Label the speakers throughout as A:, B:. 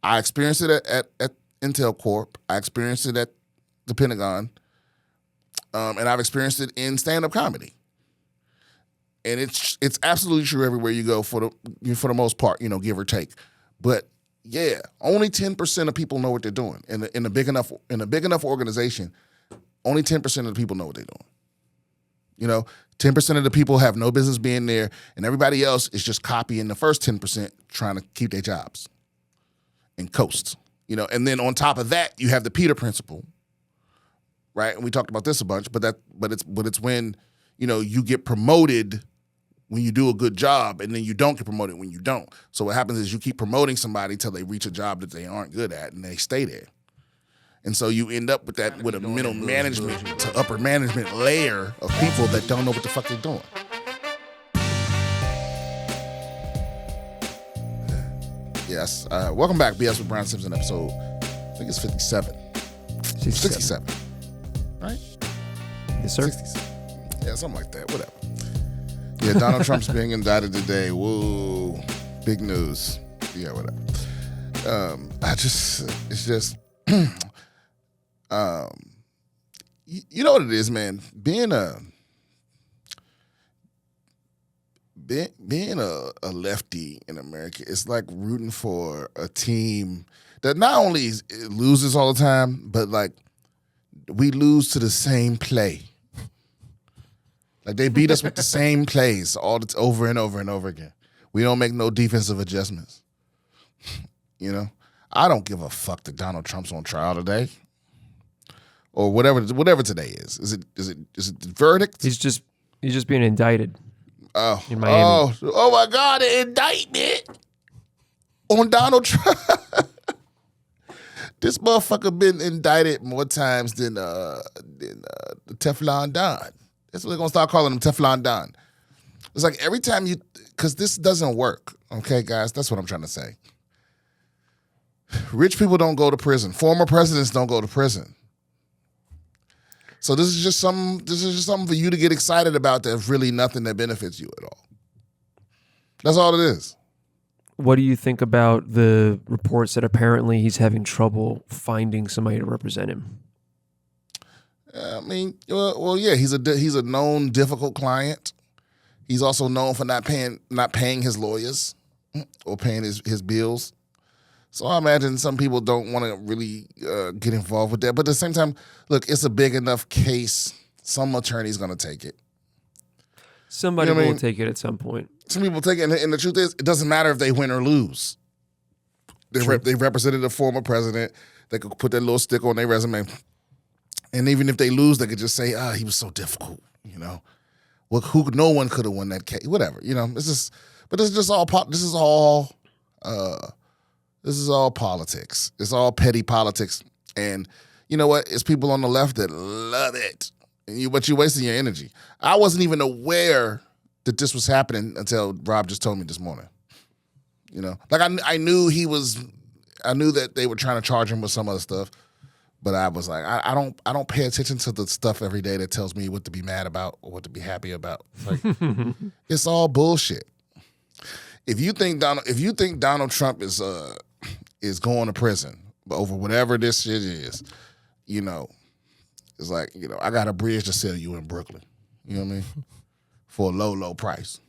A: I experienced it at Intel Corp. I experienced it at the Pentagon. And I've experienced it in stand-up comedy. And it's absolutely true everywhere you go for the most part, give or take. But yeah, only 10% of people know what they're doing. In a big enough organization, only 10% of the people know what they're doing. 10% of the people have no business being there, and everybody else is just copying the first 10%, trying to keep their jobs and coast. And then on top of that, you have the Peter principle, right? And we talked about this a bunch, but it's when you get promoted when you do a good job, and then you don't get promoted when you don't. So what happens is you keep promoting somebody till they reach a job that they aren't good at, and they stay there. And so you end up with a middle management to upper management layer of people that don't know what the fuck they're doing. Yes. Welcome back, BS with Brian Simpson episode, I think it's 57. 67. Right?
B: Yes, sir.
A: 67. Yeah, something like that. Whatever. Yeah, Donald Trump's being indicted today. Whoa. Big news. Yeah, whatever. It's just... you know what it is, man. Being a lefty in America, it's like rooting for a team that not only loses all the time, but like we lose to the same play. Like they beat us with the same plays over and over and over again. We don't make no defensive adjustments. I don't give a fuck that Donald Trump's on trial today. Or whatever today is. Is it the verdict?
B: He's just being indicted. In Miami.
A: Oh my God, an indictment on Donald Trump. This motherfucker been indicted more times than the Teflon Don. That's what they're gonna start calling him, Teflon Don. It's like every time because this doesn't work. Okay, guys, that's what I'm trying to say. Rich people don't go to prison. Former presidents don't go to prison. So this is just something for you to get excited about. There's really nothing that benefits you at all. That's all it is.
B: What do you think about the reports that apparently he's having trouble finding somebody to represent him?
A: I mean, well, yeah, he's a known difficult client. He's also known for not paying his lawyers or paying his bills. So I imagine some people don't want to really get involved with that. But at the same time, look, it's a big enough case. Some attorney's going to take it.
B: Somebody will take it at some point.
A: Some people take it, and the truth is, it doesn't matter if they win or lose. They represented a former president. They could put that little sticker on their resume. And even if they lose, they could just say, he was so difficult, Well, no one could have won that case. Whatever, This is all politics. It's all petty politics. And you know what? It's people on the left that love it. But you're wasting your energy. I wasn't even aware that this was happening until Rob just told me this morning. Like I knew that they were trying to charge him with some other stuff. But I was like, I don't pay attention to the stuff every day that tells me what to be mad about or what to be happy about. Like, it's all bullshit. If you think Donald Trump is going to prison over whatever this shit is, it's like, I got a bridge to sell you in Brooklyn. You know what I mean? For a low, low price.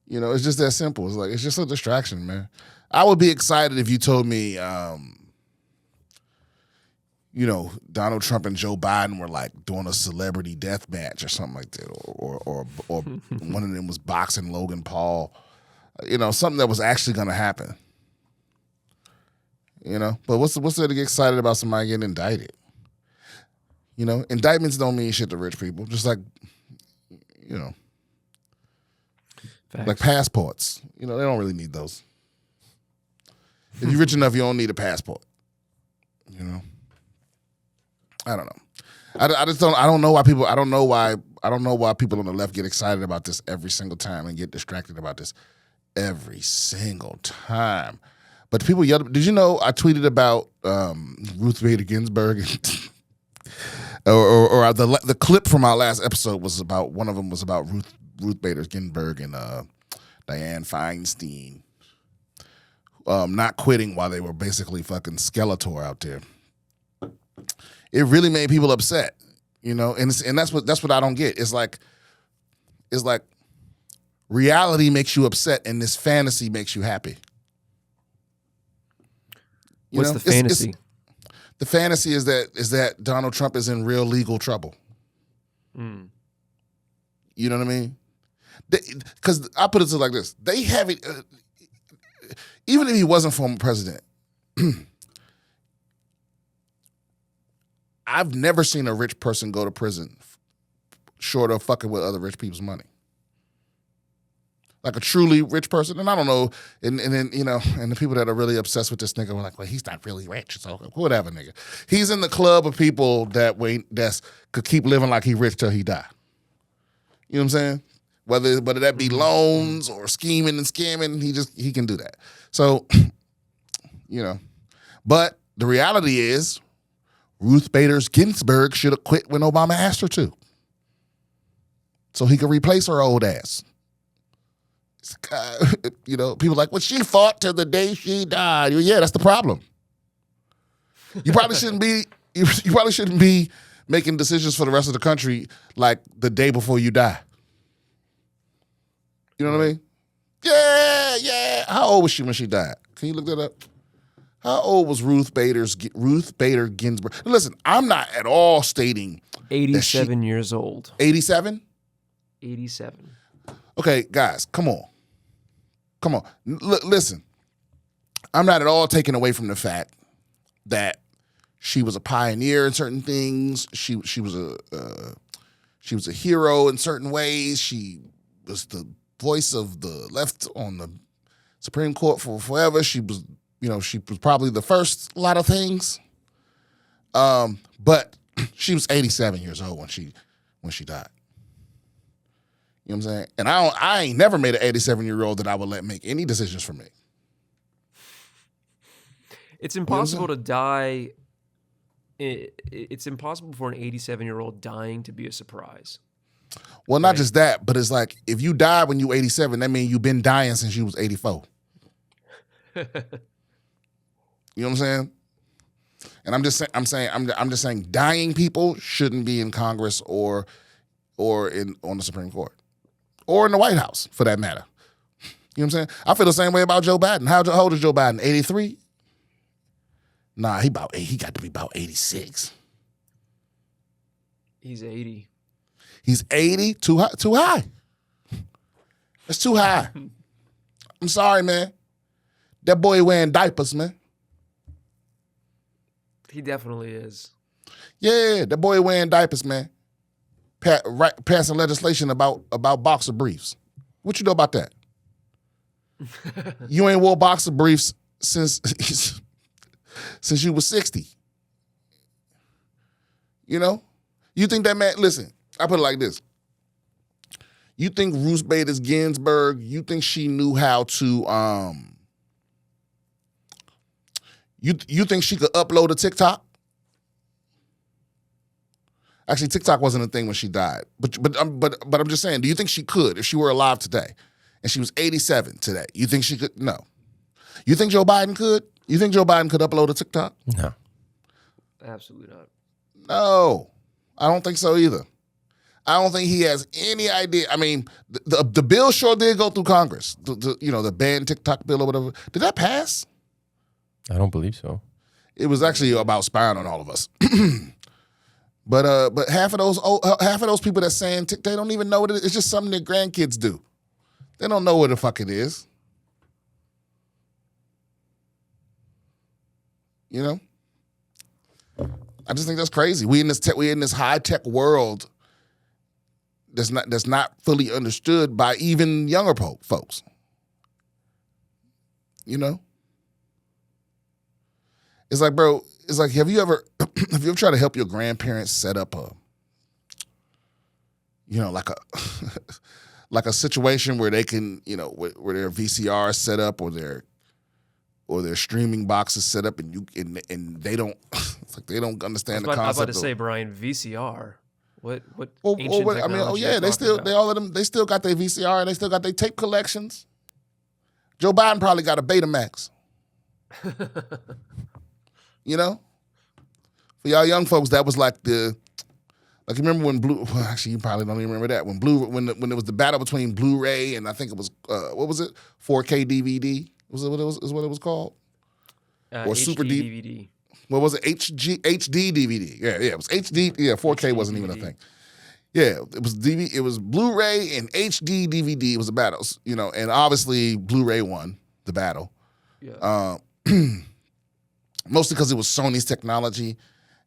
A: It's just that simple. It's like, it's just a distraction, man. I would be excited if you told me, Donald Trump and Joe Biden were like doing a celebrity death match or something like that, or one of them was boxing Logan Paul, something that was actually going to happen. But what's there to get excited about somebody getting indicted? Indictments don't mean shit to rich people. Just like, like passports. They don't really need those. If you're rich enough, you don't need a passport. I don't know. I don't know why people on the left get excited about this every single time and get distracted about this every single time. But people yell. Did you know I tweeted about Ruth Bader Ginsburg? or the clip from our last episode was about, one of them was about Ruth Bader Ginsburg and Dianne Feinstein, not quitting while they were basically fucking Skeletor out there. It really made people upset, you know, and that's what I don't get. It's like reality makes you upset, and this fantasy makes you happy.
B: What's the fantasy?
A: The fantasy is that Donald Trump is in real legal trouble. You know what I mean? Because I put it like this: they haven't. Even if he wasn't former president, I've never seen a rich person go to prison short of fucking with other rich people's money. Like a truly rich person, and I don't know, and then you know, and the people that are really obsessed with this nigga were like, well, he's not really rich, so whatever, nigga. He's in the club of people that could keep living like he rich till he die. You know what I'm saying? Whether that be loans or scheming and scamming, he can do that. So, you know, but the reality is, Ruth Bader Ginsburg should have quit when Obama asked her to, so he could replace her old ass. You know, people are like, well, she fought till the day she died. Yeah, that's the problem. You probably shouldn't be. You probably shouldn't be making decisions for the rest of the country like the day before you die. You know what I mean? Yeah. How old was she when she died? Can you look that up? How old was Ruth Bader Ginsburg? Listen, I'm not at all stating
B: 87 years old.
A: 87?
B: 87.
A: Okay, guys, come on. Listen, I'm not at all taking away from the fact that she was a pioneer in certain things. She was a hero in certain ways. She was the voice of the left on the Supreme Court for forever. She was probably the first a lot of things. But she was 87 years old when she died. You know what I'm saying? And I ain't never made an 87-year-old that I would let make any decisions for me.
B: It's impossible to die. It's impossible for an 87-year-old dying to be a surprise.
A: Well, not just that, but it's like if you die when you 87, that means you've been dying since you was 84. You know what I'm saying? And I'm just saying dying people shouldn't be in Congress or on the Supreme Court. Or in the White House, for that matter. You know what I'm saying? I feel the same way about Joe Biden. How old is Joe Biden? 83? Nah, he got to be about 86.
B: He's 80.
A: He's 80? Too high. That's too high. I'm sorry, man. That boy wearing diapers, man.
B: He definitely is.
A: Yeah, that boy wearing diapers, man. Passing legislation about boxer briefs. What you know about that? You ain't wore boxer briefs since you was 60. You know? You think that man, listen, I put it like this. You think Ruth Bader Ginsburg, you think she knew how to, you think she could upload a TikTok? Actually, TikTok wasn't a thing when she died. But I'm just saying, do you think she could if she were alive today and she was 87 today? You think she could? No. You think Joe Biden could? You think Joe Biden could upload a TikTok?
C: No.
B: Absolutely not.
A: No. I don't think so either. I don't think he has any idea. I mean, the bill sure did go through Congress. The ban TikTok bill or whatever. Did that pass?
C: I don't believe so.
A: It was actually about spying on all of us. But half of those people that's saying they don't even know what it is. It's just something their grandkids do. They don't know what the fuck it is. You know? I just think that's crazy. We in this high tech world that's not fully understood by even younger folks. You know? It's like, bro, have you ever tried to help your grandparents set up like a situation where they can, where their VCR is set up or their streaming box is set up and they don't it's like they don't understand the concept.
B: I was about to say, Brian, VCR. What
A: they
B: ancient technology
A: all of them, they still got their VCR and they still got their tape collections. Joe Biden probably got a Betamax. You know, for y'all young folks, that was like you remember when well, actually you probably don't even remember that when when it was the battle between Blu-ray and I think it was what was it 4K DVD was it what it was called or
B: HD
A: Super
B: DVD.
A: What was it? HD DVD. Yeah, it was HD. Yeah, 4K wasn't even a thing. Yeah, it was It was Blu-ray and HD DVD. It was the battles, and obviously Blu-ray won the battle.
B: Yeah.
A: Mostly because it was Sony's technology,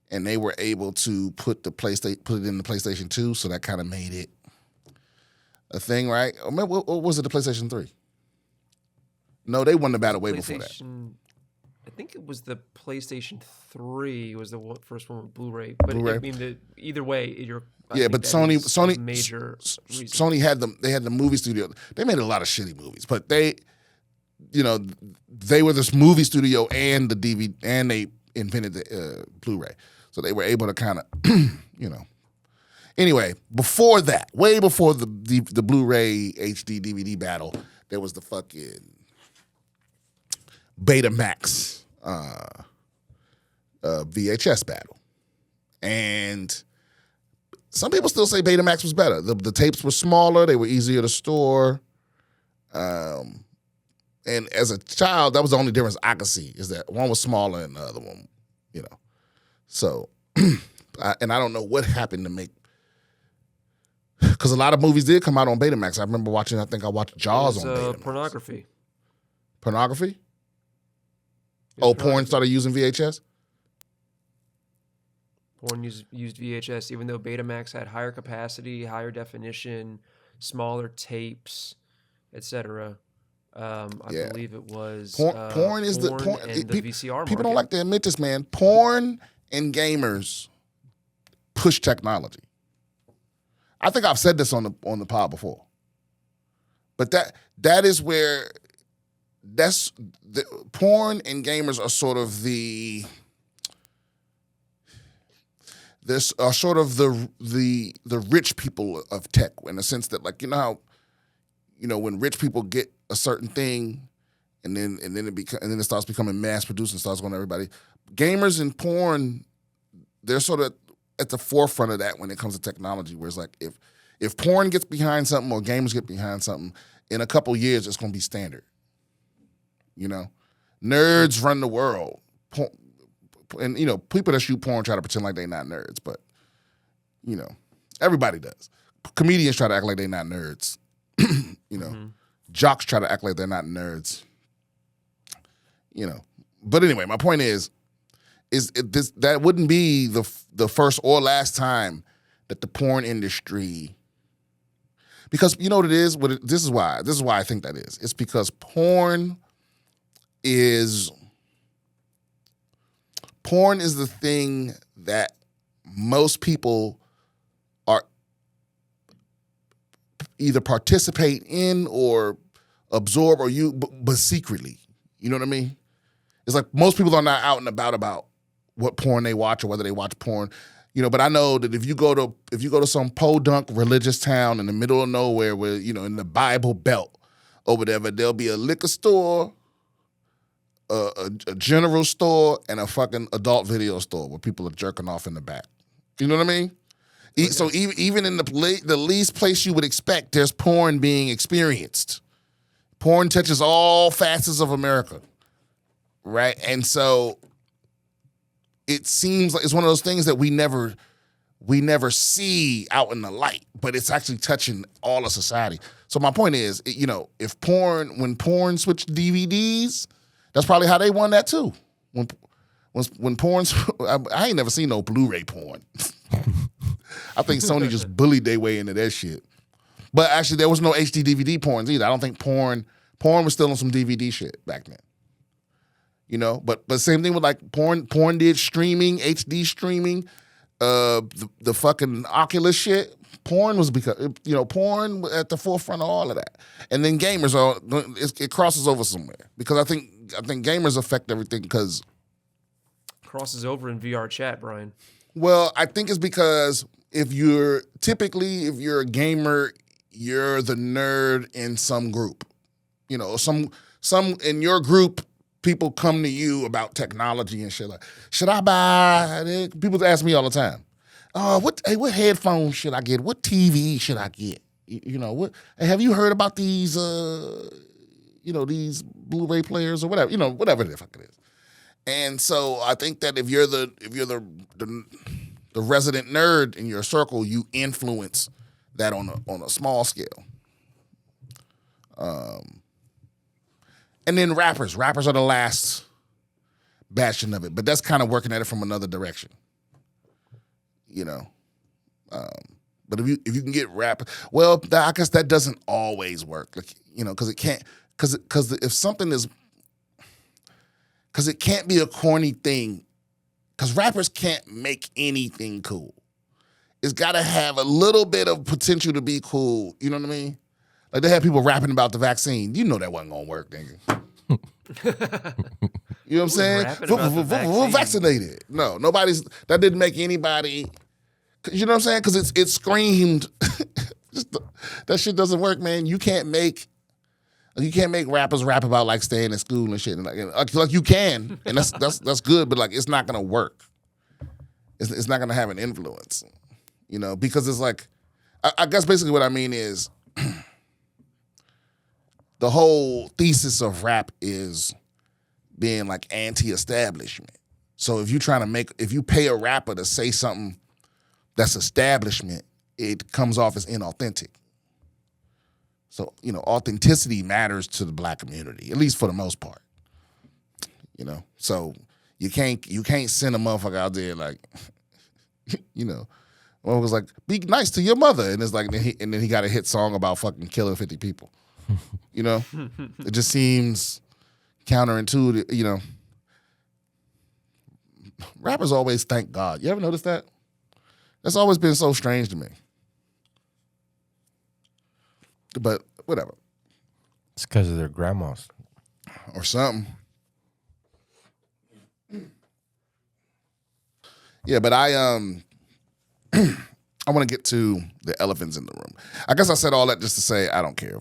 A: and they were able to put it in the PlayStation 2, so that kind of made it a thing, right? What was it? The PlayStation 3? No, they won the battle way before that.
B: I think it was the PlayStation 3 was the first one with Blu-ray. But
A: Blu-ray.
B: I mean, either way,
A: But Sony
B: major reason.
A: Sony had the movie studio. They made a lot of shitty movies, but they were this movie studio and the DVD, and they invented the Blu-ray, so they were able to kind of Anyway, before that, way before the Blu-ray HD DVD battle, there was the fucking Betamax VHS battle, and some people still say Betamax was better. The tapes were smaller, they were easier to store, and as a child, that was the only difference I could see is that one was smaller and the other one, So, I don't know what happened to make. Because a lot of movies did come out on Betamax. I remember watching. I think I watched Jaws on Betamax.
B: Pornography.
A: Pornography? Porn started using VHS?
B: Porn used VHS, even though Betamax had higher capacity, higher definition, smaller tapes, etc. I believe it was
A: porn is the porn
B: and the VCR market.
A: People don't like to admit this, man. Porn and gamers push technology. I think I've said this on the pod before. But that is where porn and gamers are sort of the rich people of tech, in the sense that, like, how when rich people get a certain thing and then it starts becoming mass produced and starts going to everybody. Gamers and porn, they're sort of at the forefront of that when it comes to technology, where it's like if porn gets behind something or gamers get behind something, in a couple years it's going to be standard. Nerds run the world. And people that shoot porn try to pretend like they're not nerds, but everybody does. Comedians try to act like they're not nerds. Jocks try to act like they're not nerds. But anyway, my point is that wouldn't be the first or last time that the porn industry, because you know what it is. This is why I think that is. It's because porn is the thing that most people are either participate in or absorb but secretly. You know what I mean? It's like most people are not out and about what porn they watch or whether they watch porn. But I know that if you go to some podunk religious town in the middle of nowhere where, in the Bible Belt or whatever, there'll be a liquor store, a general store, and a fucking adult video store where people are jerking off in the back. You know what I mean? So even in the least place you would expect, there's porn being experienced. Porn touches all facets of America, right? And so it seems like it's one of those things that we never see out in the light, but it's actually touching all of society. So my point is, when porn switched DVDs, that's probably how they won that too. When porn, I ain't never seen no Blu-ray porn. I think Sony just bullied their way into that shit. But actually, there was no HD DVD porns either. I don't think porn was still on some DVD shit back then. But same thing with like porn. Porn did streaming, HD streaming, the fucking Oculus shit. Porn was porn at the forefront of all of that. And then gamers it crosses over somewhere, because I think gamers affect everything because
B: crosses over in VR chat, Brian.
A: Well, I think it's because if you're a gamer, you're the nerd in some group. Some in your group people come to you about technology and shit like, should I buy it? People ask me all the time, what headphones should I get? What TV should I get? You know, what have you heard about these these Blu-ray players or whatever, whatever the fuck it is. And so I think that if you're the resident nerd in your circle, you influence that on a small scale. And then rappers are the last bastion of it, but that's kind of working at it from another direction. But if you can get rap, well, I guess that doesn't always work, because it can't, because if something is, because it can't be a corny thing, because rappers can't make anything cool. It's got to have a little bit of potential to be cool. You know what I mean? Like they had people rapping about the vaccine. You know that wasn't gonna work, nigga. You know what I'm saying? We're vaccinated. No, that didn't make anybody. You know what I'm saying? Because it screamed. That shit doesn't work, man. You can't make rappers rap about like staying in school and shit. And like you can, and that's good, but like it's not gonna work. It's not gonna have an influence, because it's like, I guess basically what I mean is. The whole thesis of rap is being like anti-establishment. So if you pay a rapper to say something that's establishment, it comes off as inauthentic. So, authenticity matters to the black community, at least for the most part. So you can't send a motherfucker out there like, one was like, be nice to your mother. And it's like, and then he got a hit song about fucking killing 50 people. It just seems counterintuitive, Rappers always thank God. You ever notice that? That's always been so strange to me. But whatever.
C: It's because of their grandmas.
A: Or something. Yeah, but I want to get to the elephants in the room. I guess I said all that just to say I don't care.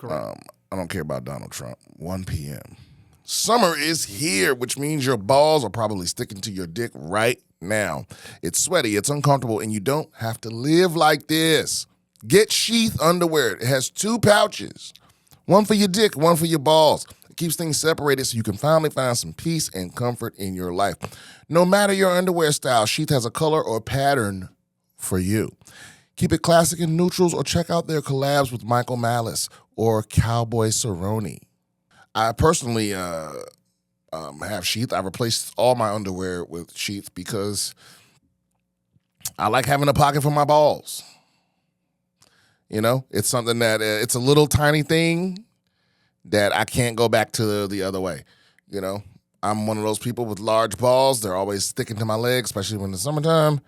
A: I don't care about Donald Trump. 1 p.m. Summer is here, which means your balls are probably sticking to your dick right now. It's sweaty, it's uncomfortable, and you don't have to live like this. Get Sheath underwear. It has 2 pouches. One for your dick, one for your balls. It keeps things separated so you can finally find some peace and comfort in your life. No matter your underwear style, Sheath has a color or pattern for you. Keep it classic and neutrals, or check out their collabs with Michael Malice or Cowboy Cerrone. I personally have Sheath. I replaced all my underwear with Sheath because I like having a pocket for my balls. It's something that it's a little tiny thing that I can't go back to the other way. I'm one of those people with large balls. They're always sticking to my legs, especially when it's summertime.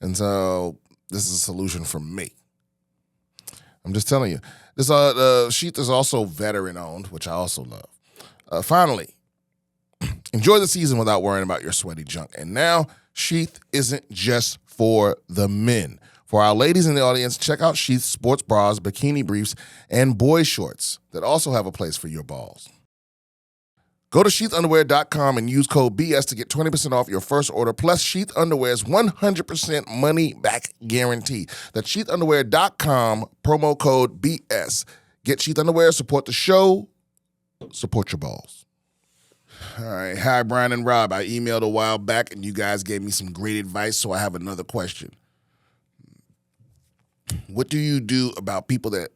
A: And so this is a solution for me. I'm just telling you. This Sheath is also veteran-owned, which I also love. Finally, enjoy the season without worrying about your sweaty junk. And now, Sheath isn't just for the men. For our ladies in the audience, check out Sheath's sports bras, bikini briefs, and boy shorts that also have a place for your balls. Go to sheathunderwear.com and use code BS to get 20% off your first order, plus Sheath Underwear's 100% money-back guarantee. That's sheathunderwear.com, promo code BS. Get Sheath Underwear, support the show, support your balls. All right. Hi, Brian and Rob. I emailed a while back, and you guys gave me some great advice, so I have another question. What do you do about people that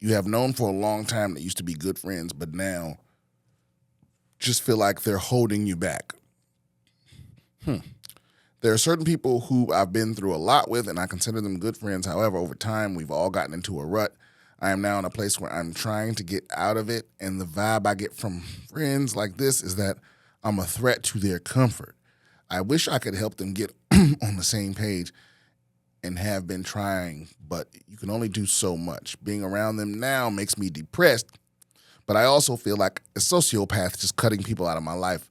A: you have known for a long time that used to be good friends, but now just feel like they're holding you back? There are certain people who I've been through a lot with, and I consider them good friends. However, over time, we've all gotten into a rut. I am now in a place where I'm trying to get out of it, and the vibe I get from friends like this is that I'm a threat to their comfort. I wish I could help them get on the same page and have been trying, but you can only do so much. Being around them now makes me depressed, but I also feel like a sociopath just cutting people out of my life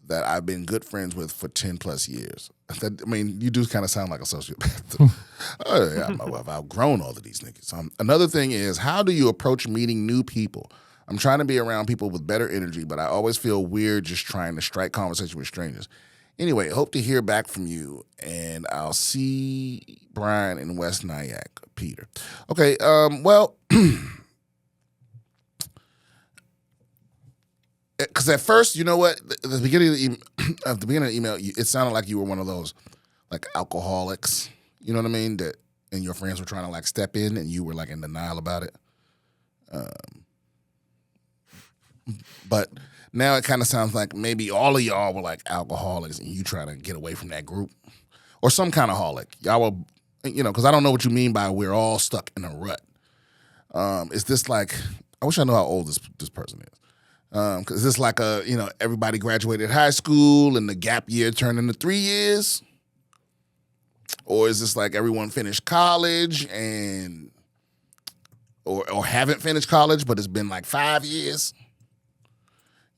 A: that I've been good friends with for 10 plus years. You do kind of sound like a sociopath. I've outgrown all of these niggas. Another thing is, how do you approach meeting new people? I'm trying to be around people with better energy, but I always feel weird just trying to strike conversation with strangers. Anyway, hope to hear back from you, and I'll see Brian in West Nyack, Peter. Okay, well, because at first, you know what, at the beginning of the email, it sounded like you were one of those like alcoholics. You know what I mean? That and your friends were trying to like step in, and you were like in denial about it. But now it kind of sounds like maybe all of y'all were like alcoholics, and you trying to get away from that group, or some kind of holic. Y'all were, because I don't know what you mean by we're all stuck in a rut. Is this like? I wish I knew how old this person is. Because it's like everybody graduated high school and the gap year turned into 3 years? Or is this like everyone finished college and or haven't finished college, but it's been like 5 years?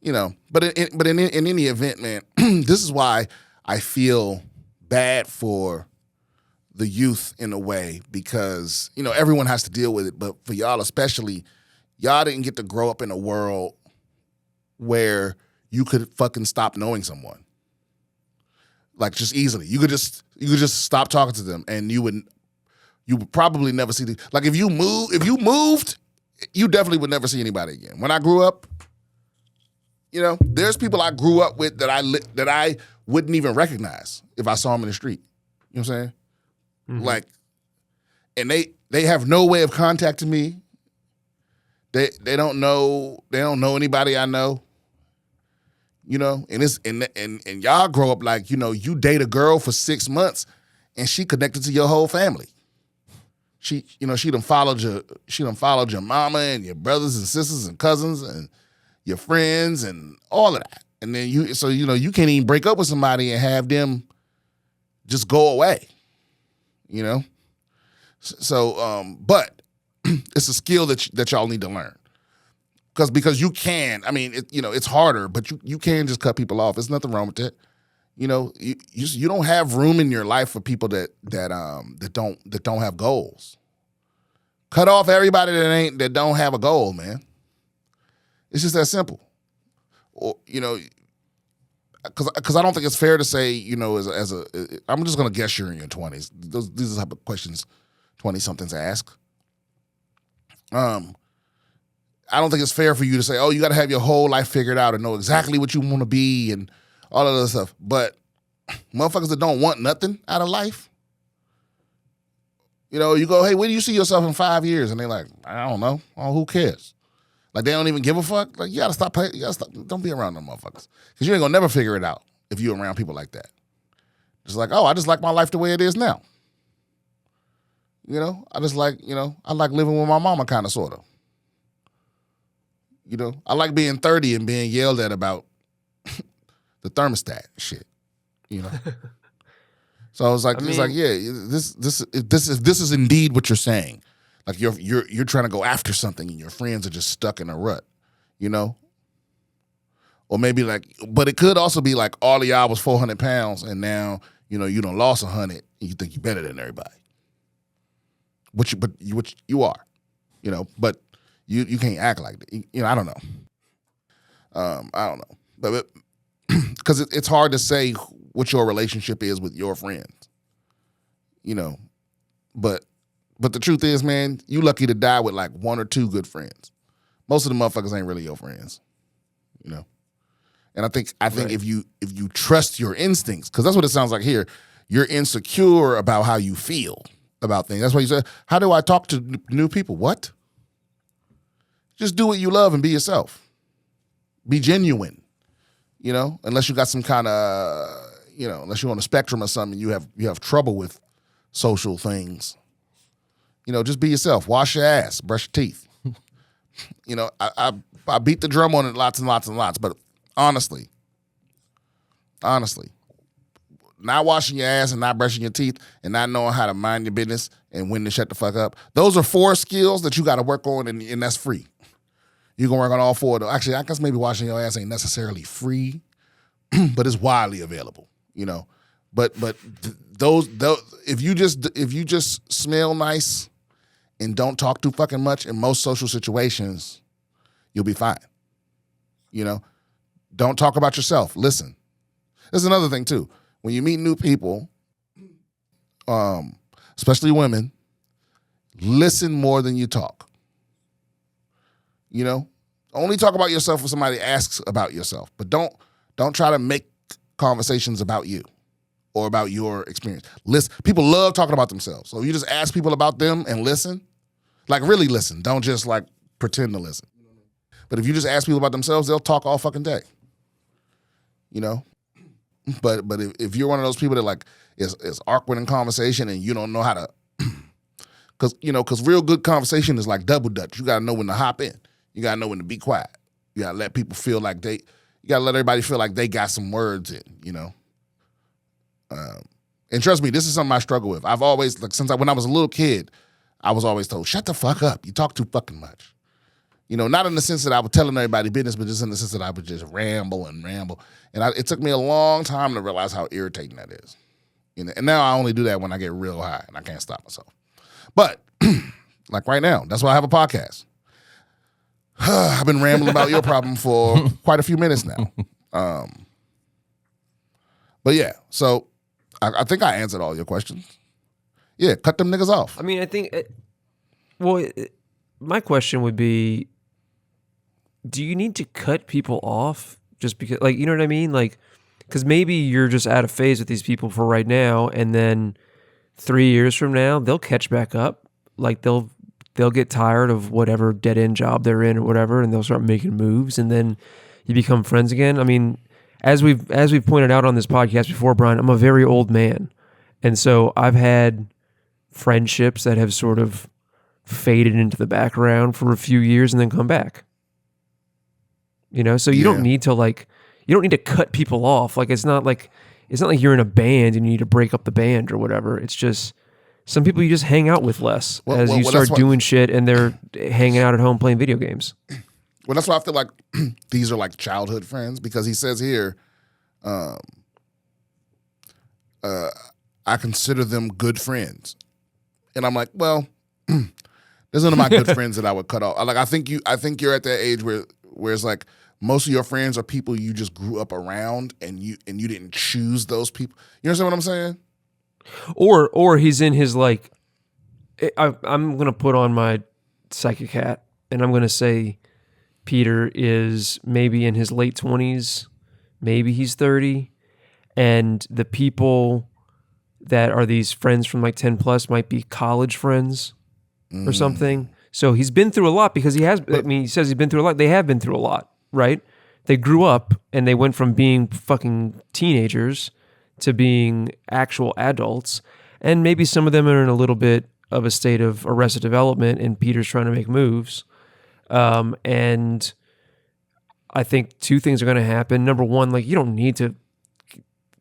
A: But in any event, man, this is why I feel bad for the youth in a way, because, everyone has to deal with it, but for y'all especially, y'all didn't get to grow up in a world where you could fucking stop knowing someone. Like, just easily. You could just stop talking to them, and you would probably never see like if you moved, you definitely would never see anybody again. When I grew up, there's people I grew up with that I wouldn't even recognize if I saw them in the street. You know what I'm saying? Mm-hmm. Like, and they have no way of contacting me. They don't know anybody I know. And it's and y'all grow up like, you date a girl for 6 months and she connected to your whole family. She done followed your mama and your brothers and sisters and cousins and your friends and all of that. And then you can't even break up with somebody and have them just go away. So but it's a skill that y'all need to learn. Because you can, it's harder, but you can just cut people off. There's nothing wrong with that. You don't have room in your life for people that don't have goals. Cut off everybody that don't have a goal, man. It's just that simple. Or because I don't think it's fair to say, I'm just gonna guess you're in your 20s. These are the type of questions 20-somethings ask. I don't think it's fair for you to say, oh, you got to have your whole life figured out and know exactly what you want to be and all of that stuff. But motherfuckers that don't want nothing out of life, you go, hey, where do you see yourself in 5 years? And they're like, I don't know. Oh, who cares? Like, they don't even give a fuck. Like, you got to stop playing. Don't be around them motherfuckers. Because you ain't going to never figure it out if you're around people like that. Just like, oh, I just like my life the way it is now. I just like, I like living with my mama kind of, sort of. I like being 30 and being yelled at about the thermostat shit. So I was like, yeah, this is indeed what you're saying. Like you're trying to go after something and your friends are just stuck in a rut, Or maybe but it could also be like all of y'all was 400 pounds and now, you done lost 100 and you think you're better than everybody. Which you are, but you can't act like that. I don't know. I don't know. But because it's hard to say what your relationship is with your friends, But the truth is, man, you lucky to die with like one or two good friends. Most of the motherfuckers ain't really your friends, And I think right. if you trust your instincts, because that's what it sounds like here, you're insecure about how you feel about things. That's why you said, how do I talk to new people? What? Just do what you love and be yourself. Be genuine, unless you got some kind of, unless you're on a spectrum or something, you have trouble with social things. Just be yourself. Wash your ass. Brush your teeth. I beat the drum on it lots and lots and lots, but honestly, not washing your ass and not brushing your teeth and not knowing how to mind your business and when to shut the fuck up, those are 4 skills that you got to work on, and that's free. You can work on all 4 of them. Actually, I guess maybe washing your ass ain't necessarily free, but it's widely available, But those if you just smell nice and don't talk too fucking much in most social situations, you'll be fine. You know, don't talk about yourself. Listen. There's another thing too. When you meet new people, especially women, listen more than you talk. You know, only talk about yourself when somebody asks about yourself, but don't try to make conversations about you or about your experience. Listen, people love talking about themselves. So you just ask people about them and listen, like really listen. Don't just like pretend to listen. But if you just ask people about themselves, they'll talk all fucking day. You know? But if you're one of those people that like is awkward in conversation and you don't know how to, because real good conversation is like double dutch. You got to know when to hop in. You got to know when to be quiet. You got to let people feel like you got to let everybody feel like they got some words in, you know. And trust me, this is something I struggle with. I've always, like, when I was a little kid, I was always told, shut the fuck up. You talk too fucking much. You know, not in the sense that I was telling everybody business, but just in the sense that I would just ramble. And it took me a long time to realize how irritating that is. You know, and now I only do that when I get real high and I can't stop myself. But like right now, that's why I have a podcast. I've been rambling about your problem for quite a few minutes now. But yeah, so I think I answered all your questions. Yeah, cut them niggas off.
B: I mean, I think, my question would be, do you need to cut people off just because, like, you know what I mean? Like, because maybe you're just out of phase with these people for right now, and then 3 years from now, they'll catch back up. Like, they'll get tired of whatever dead-end job they're in or whatever, and they'll start making moves, and then you become friends again. I mean, as we've pointed out on this podcast before, Brian, I'm a very old man. And so I've had friendships that have sort of faded into the background for a few years and then come back. You know, so you don't need to cut people off. Like, it's not like you're in a band and you need to break up the band or whatever. It's just some people you just hang out with less as you start doing shit and they're hanging out at home playing video games.
A: Well, that's why I feel like these are like childhood friends, because he says here, I consider them good friends. And I'm like, well, there's none of my good friends that I would cut off. Like, I think you're at that age where it's like most of your friends are people you just grew up around and you didn't choose those people. You understand what I'm saying?
B: Or he's in his, like, I'm going to put on my psychic hat and I'm going to say Peter is maybe in his late 20s, maybe he's 30, and the people that are these friends from like 10 plus might be college friends or something. So he's been through a lot because he says he's been through a lot. They have been through a lot, right? They grew up and they went from being fucking teenagers to being actual adults. And maybe some of them are in a little bit of a state of arrested development and Peter's trying to make moves. And I think two things are going to happen. Number one, like, you don't need to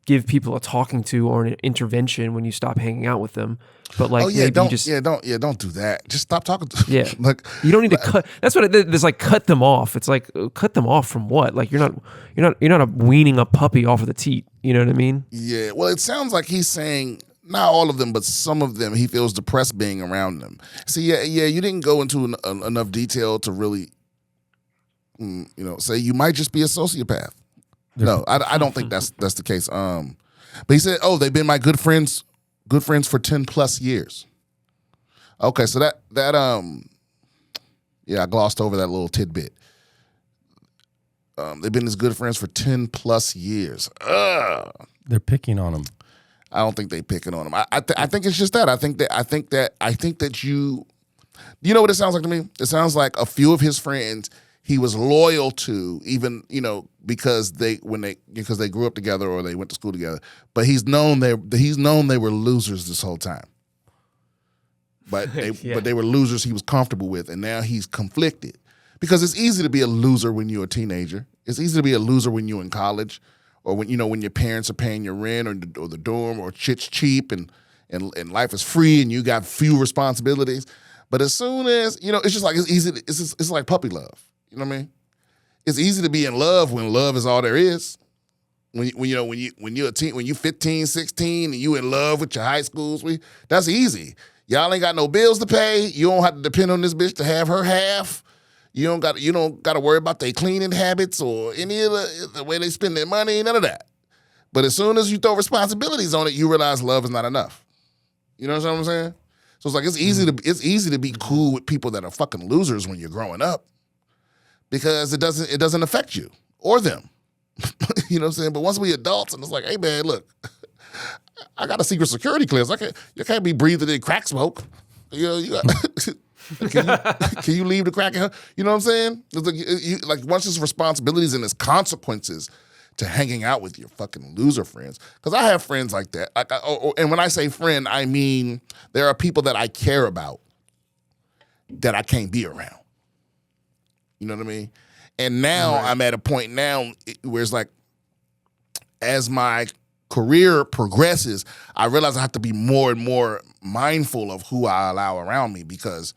B: give people a talking to or an intervention when you stop hanging out with them. But like, don't do that. Just stop talking to them. Yeah,
A: like,
B: you don't need to cut. That's what it's like. Cut them off. It's like, cut them off from what? Like, you're not weaning a puppy off of the teat. You know what I mean?
A: Yeah. Well, it sounds like he's saying not all of them, but some of them. He feels depressed being around them. See, yeah. You didn't go into enough detail to really, say you might just be a sociopath. No, I don't think that's the case. But he said, they've been my good friends for 10 plus years. Okay, so that I glossed over that little tidbit. They've been his good friends for 10 plus years.
C: They're picking on him.
A: I don't think they picking on him. I think it's just that. I think that you know what it sounds like to me? It sounds like a few of his friends he was loyal to, even, because they grew up together or they went to school together. But he's known they were losers this whole time. But they were losers he was comfortable with, and now he's conflicted. Because it's easy to be a loser when you're a teenager. It's easy to be a loser when you're in college, or when your parents are paying your rent or the dorm, or shit's cheap and life is free and you got few responsibilities. But as soon as it's just like it's easy. It's like puppy love. You know what I mean? It's easy to be in love when love is all there is. When you're a teen, when you 15, 16, and you in love with your high school sweet, that's easy. Y'all ain't got no bills to pay. You don't have to depend on this bitch to have her half. You don't got to worry about their cleaning habits or any of the way they spend their money, none of that. But as soon as you throw responsibilities on it, you realize love is not enough. You know what I'm saying? So it's like it's easy to be cool with people that are fucking losers when you're growing up because it doesn't affect you or them. You know what I'm saying? But once we adults and it's like, hey man, look, I got a secret security clearance. You can't be breathing in crack smoke. You know, you got, can you leave the crack? You know what I'm saying? It's like once there's responsibilities and there's consequences to hanging out with your fucking loser friends. Because I have friends like that. And when I say friend, I mean there are people that I care about that I can't be around. You know what I mean? And now I'm at a point now where it's like, as my career progresses, I realize I have to be more and more mindful of who I allow around me because,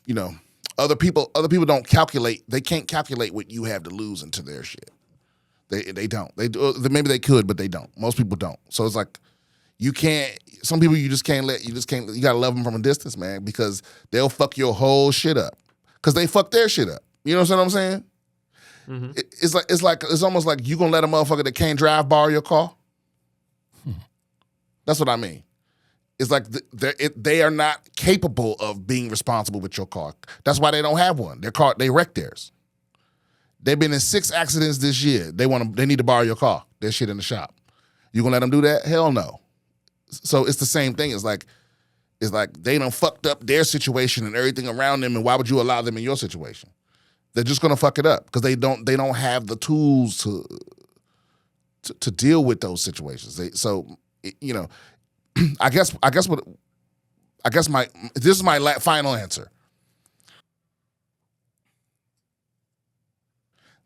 A: you know, other people don't calculate. They can't calculate what you have to lose into their shit. They don't. Maybe they could, but they don't. Most people don't. So it's like you can't. Some people you just can't. You gotta love them from a distance, man, because they'll fuck your whole shit up because they fuck their shit up. You know what I'm saying? Mm-hmm. It's almost like you gonna let a motherfucker that can't drive borrow your car. That's what I mean. It's like they are not capable of being responsible with your car. That's why they don't have one. They wrecked theirs. They've been in 6 accidents this year. They need to borrow your car. Their shit in the shop. You gonna let them do that? Hell no. So it's the same thing. It's like they done fucked up their situation and everything around them, and why would you allow them in your situation? They're just gonna fuck it up because they don't have the tools to deal with those situations. You know, I guess this is my final answer.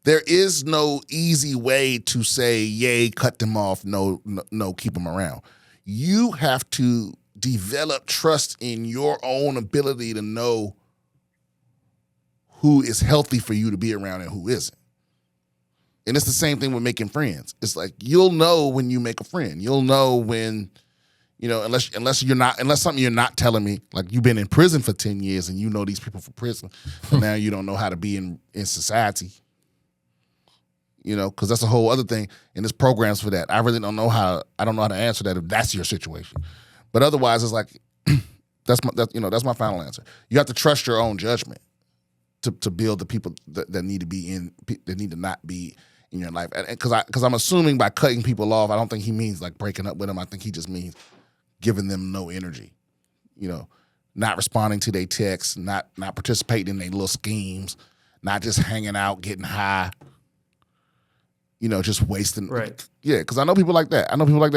A: There is no easy way to say, yay, cut them off, no, keep them around. You have to develop trust in your own ability to know who is healthy for you to be around and who isn't. And it's the same thing with making friends. It's like you'll know when you make a friend. You'll know when, you know, unless something you're not telling me, like you've been in prison for 10 years and you know these people from prison, and now you don't know how to be in society. You know, because that's a whole other thing, and there's programs for that. I really don't know how to answer that if that's your situation. But otherwise, it's like that's my final answer. You have to trust your own judgment to build the people that need to not be in your life. Because I'm assuming by cutting people off, I don't think he means like breaking up with them. I think he just means giving them no energy. You know, not responding to their texts, not participating in their little schemes, not just hanging out, getting high. You know, just wasting.
B: Right.
A: Yeah, because I know people like that.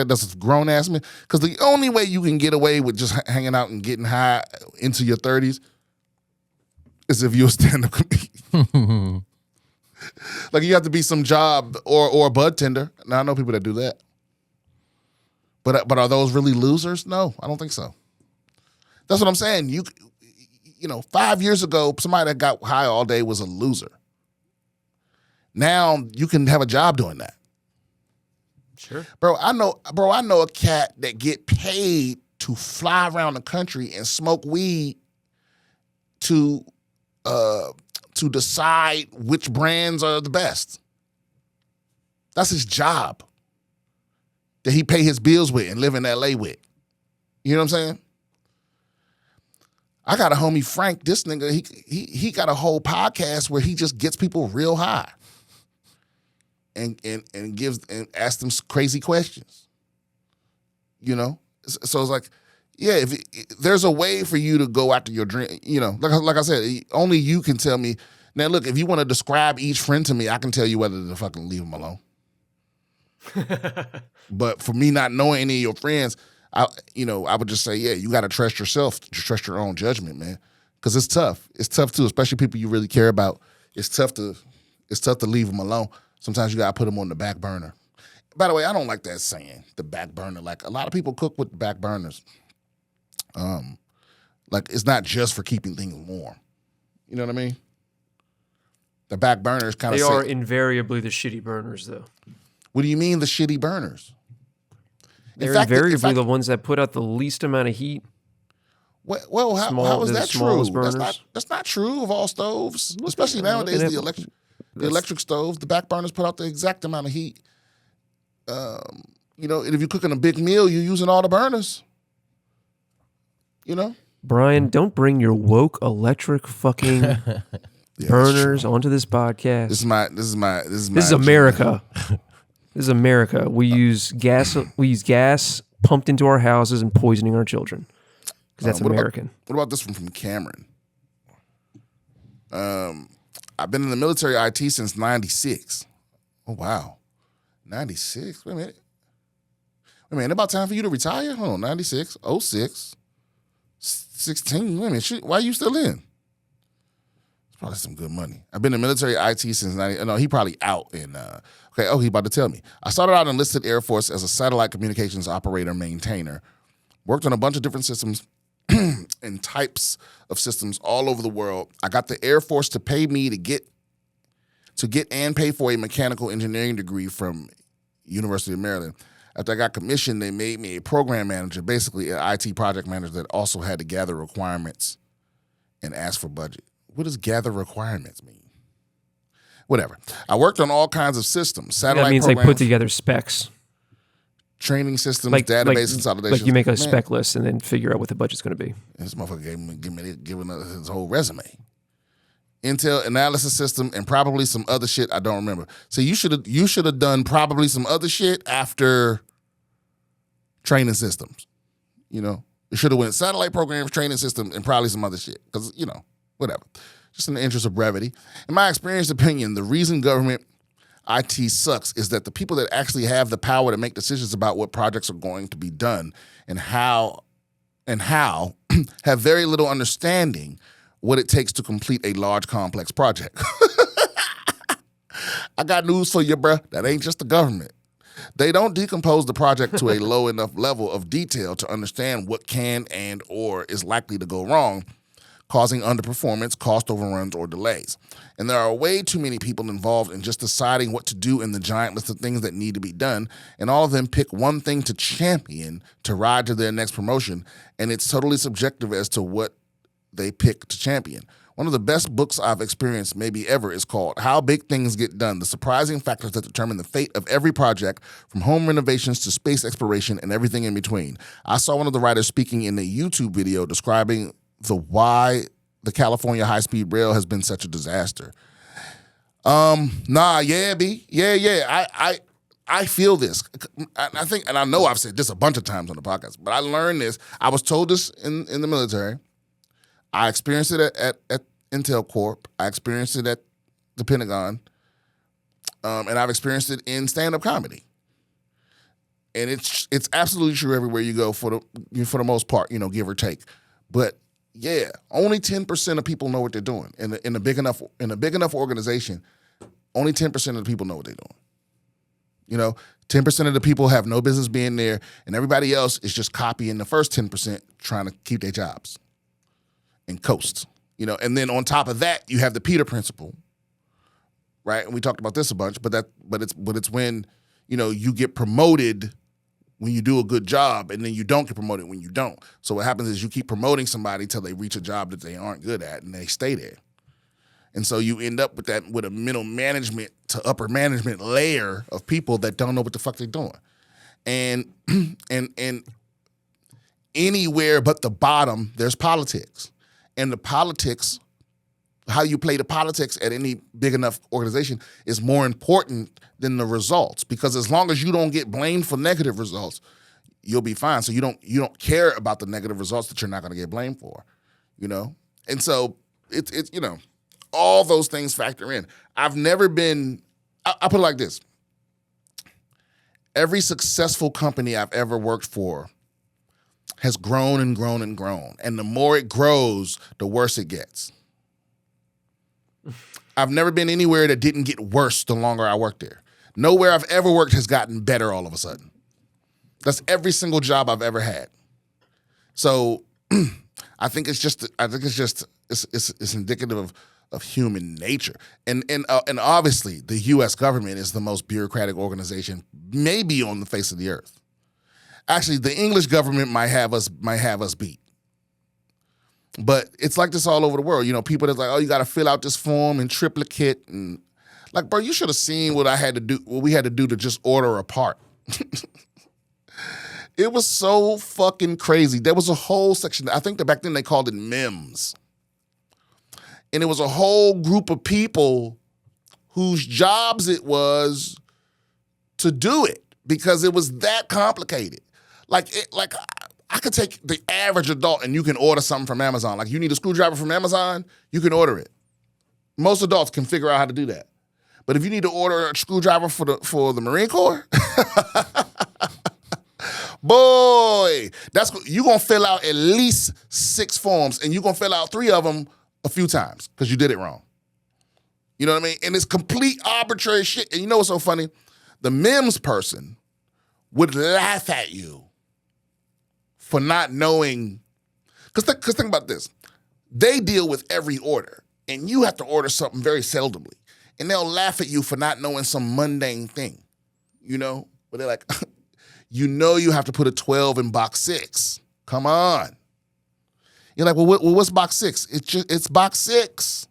A: That's a grown ass man. Because the only way you can get away with just hanging out and getting high into your 30s is if you're a stand-up comedian. Like you have to be some job or a bud tender. Now I know people that do that. But are those really losers? No, I don't think so. That's what I'm saying. You know, 5 years ago, somebody that got high all day was a loser. Now you can have a job doing that.
B: Sure.
A: Bro, I know a cat that get paid to fly around the country and smoke weed to decide which brands are the best. That's his job that he pay his bills with and live in LA with. You know what I'm saying? I got a homie, Frank, this nigga, he got a whole podcast where he just gets people real high. And gives and asks them crazy questions, you know. So it's like, yeah, if there's a way for you to go after your dream, you know. Like I said, only you can tell me. Now, look, if you want to describe each friend to me, I can tell you whether to fucking leave them alone. But for me not knowing any of your friends, I would just say, yeah, you got to trust yourself, trust your own judgment, man, because it's tough. It's tough too, especially people you really care about. It's tough to leave them alone. Sometimes you gotta put them on the back burner. By the way, I don't like that saying, the back burner. Like a lot of people cook with back burners. Like it's not just for keeping things warm. You know what I mean? The back burners kind of.
B: They are invariably the shitty burners, though.
A: What do you mean the shitty burners?
B: They're invariably the ones that put out the least amount of heat.
A: Well, how is
B: the
A: that true?
B: smallest burners.
A: That's not true of all stoves, especially nowadays. The electric stoves, the back burners put out the exact amount of heat. And if you're cooking a big meal, you're using all the burners.
B: Brian, don't bring your woke electric fucking burners onto this podcast.
A: This is
B: This is America. This is America. We use gas. We use gas pumped into our houses and poisoning our children because that's American.
A: What about this one from Cameron? I've been in the military IT since '96. Oh wow, '96. Wait a minute. About time for you to retire? Hold on, '96, '06, 16. Wait a minute. Why are you still in? It's probably some good money. I've been in military IT since '90. No, he probably out in. He about to tell me. I started out in enlisted Air Force as a satellite communications operator maintainer. Worked on a bunch of different systems and types of systems all over the world. I got the Air Force to pay me to get and pay for a mechanical engineering degree from University of Maryland. After I got commissioned, they made me a program manager, basically an IT project manager that also had to gather requirements and ask for budget. What does gather requirements mean? Whatever. I worked on all kinds of systems. Satellite
B: That means
A: programs,
B: they put together specs.
A: training systems, database consolidation.
B: Like you make a spec list and then figure out what the budget's going to be.
A: This motherfucker giving us his whole resume. Intel analysis system and probably some other shit I don't remember. So you should have done probably some other shit after training systems. You should have went satellite programs, training systems, and probably some other shit. Because, whatever. Just in the interest of brevity. In my experienced opinion, the reason government IT sucks is that the people that actually have the power to make decisions about what projects are going to be done and how have very little understanding what it takes to complete a large, complex project. I got news for you, bruh. That ain't just the government. They don't decompose the project to a low enough level of detail to understand what can and or is likely to go wrong, causing underperformance, cost overruns, or delays. And there are way too many people involved in just deciding what to do in the giant list of things that need to be done, and all of them pick one thing to champion to ride to their next promotion, and it's totally subjective as to what they pick to champion. One of the best books I've experienced maybe ever is called How Big Things Get Done, the surprising factors that determine the fate of every project, from home renovations to space exploration and everything in between. I saw one of the writers speaking in a YouTube video describing why the California high-speed rail has been such a disaster. B. I feel this. I think, and I know I've said this a bunch of times on the podcast, but I learned this. I was told this in the military. I experienced it at Intel Corp. I experienced it at the Pentagon. And I've experienced it in stand-up comedy. And it's absolutely true everywhere you go for the most part, give or take. But yeah, only 10% of people know what they're doing. In a big enough organization, only 10% of the people know what they're doing. 10% of the people have no business being there, and everybody else is just copying the first 10%, trying to keep their jobs and coast. And then on top of that, you have the Peter principle, right? And we talked about this a bunch, but it's when you get promoted when you do a good job, and then you don't get promoted when you don't. So what happens is you keep promoting somebody till they reach a job that they aren't good at, and they stay there. And so you end up with a middle management to upper management layer of people that don't know what the fuck they're doing. And anywhere but the bottom, there's politics. And the politics, how you play the politics at any big enough organization is more important than the results, because as long as you don't get blamed for negative results, you'll be fine. So you don't care about the negative results that you're not going to get blamed for, And so it's all those things factor in. I've never been, I'll put it like this. Every successful company I've ever worked for has grown and grown and grown. And the more it grows, the worse it gets. I've never been anywhere that didn't get worse the longer I worked there. Nowhere I've ever worked has gotten better all of a sudden. That's every single job I've ever had. So I think it's indicative of human nature. And obviously the US government is the most bureaucratic organization maybe on the face of the earth. Actually, the English government might have us beat. But it's like this all over the world. You know, people that's like, oh, you got to fill out this form in triplicate. And like, bro, you should have seen what we had to do to just order a part. It was so fucking crazy. There was a whole section. I think that back then they called it MEMS. And it was a whole group of people whose jobs it was to do it because it was that complicated. Like I could take the average adult and you can order something from Amazon. Like you need a screwdriver from Amazon, you can order it. Most adults can figure out how to do that. But if you need to order a screwdriver for the Marine Corps, boy, you're going to fill out at least 6 forms and you're going to fill out 3 of them a few times because you did it wrong. You know what I mean? And it's complete arbitrary shit. And you know what's so funny? The MEMS person would laugh at you for not knowing. Because think about this. They deal with every order. And you have to order something very seldomly. And they'll laugh at you for not knowing some mundane thing. You know? But they're like, you know you have to put a 12 in box 6. Come on. You're like, well, what's box 6? It's box 6.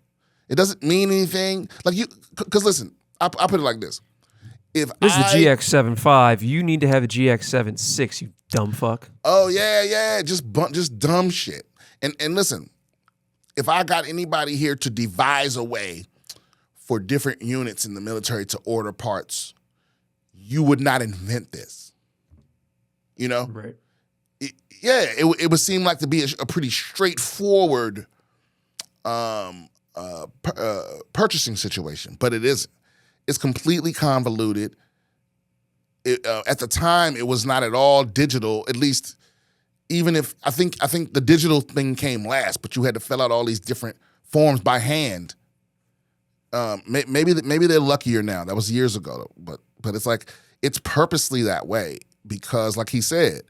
A: It doesn't mean anything. Like because listen, I'll put it like this. This
B: is the GX75. You need to have a GX76, you dumb fuck.
A: Oh, yeah. Just dumb shit. And listen, if I got anybody here to devise a way for different units in the military to order parts, you would not invent this. You know?
B: Right.
A: It would seem like to be a pretty straightforward purchasing situation, but it isn't. It's completely convoluted. At the time, it was not at all digital. At least, even if I think the digital thing came last, but you had to fill out all these different forms by hand. Maybe they're luckier now. That was years ago, but it's like it's purposely that way because, like he said,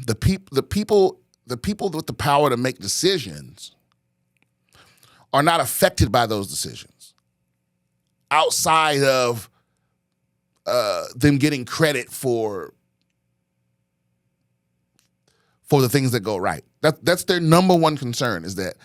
A: the people with the power to make decisions are not affected by those decisions. Outside of them getting credit for the things that go right. That's their number one concern is that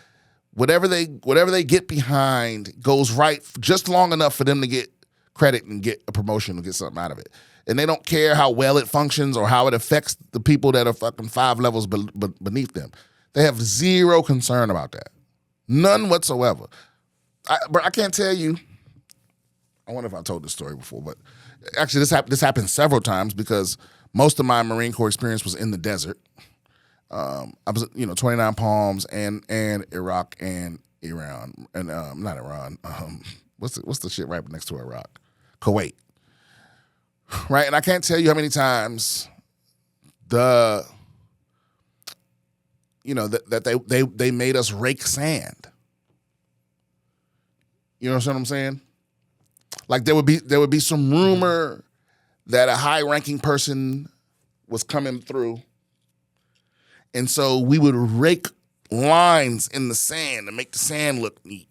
A: whatever they get behind goes right just long enough for them to get credit and get a promotion or get something out of it. And they don't care how well it functions or how it affects the people that are fucking 5 levels beneath them. They have zero concern about that. None whatsoever. I can't tell you. I wonder if I told this story before, but actually this happened several times because most of my Marine Corps experience was in the desert. I was, 29 Palms and Iraq and Iran and not Iran. What's the shit right next to Iraq? Kuwait. Right, and I can't tell you how many times that they made us rake sand. You know what I'm saying? Like there would be some rumor that a high-ranking person was coming through, and so we would rake lines in the sand to make the sand look neat.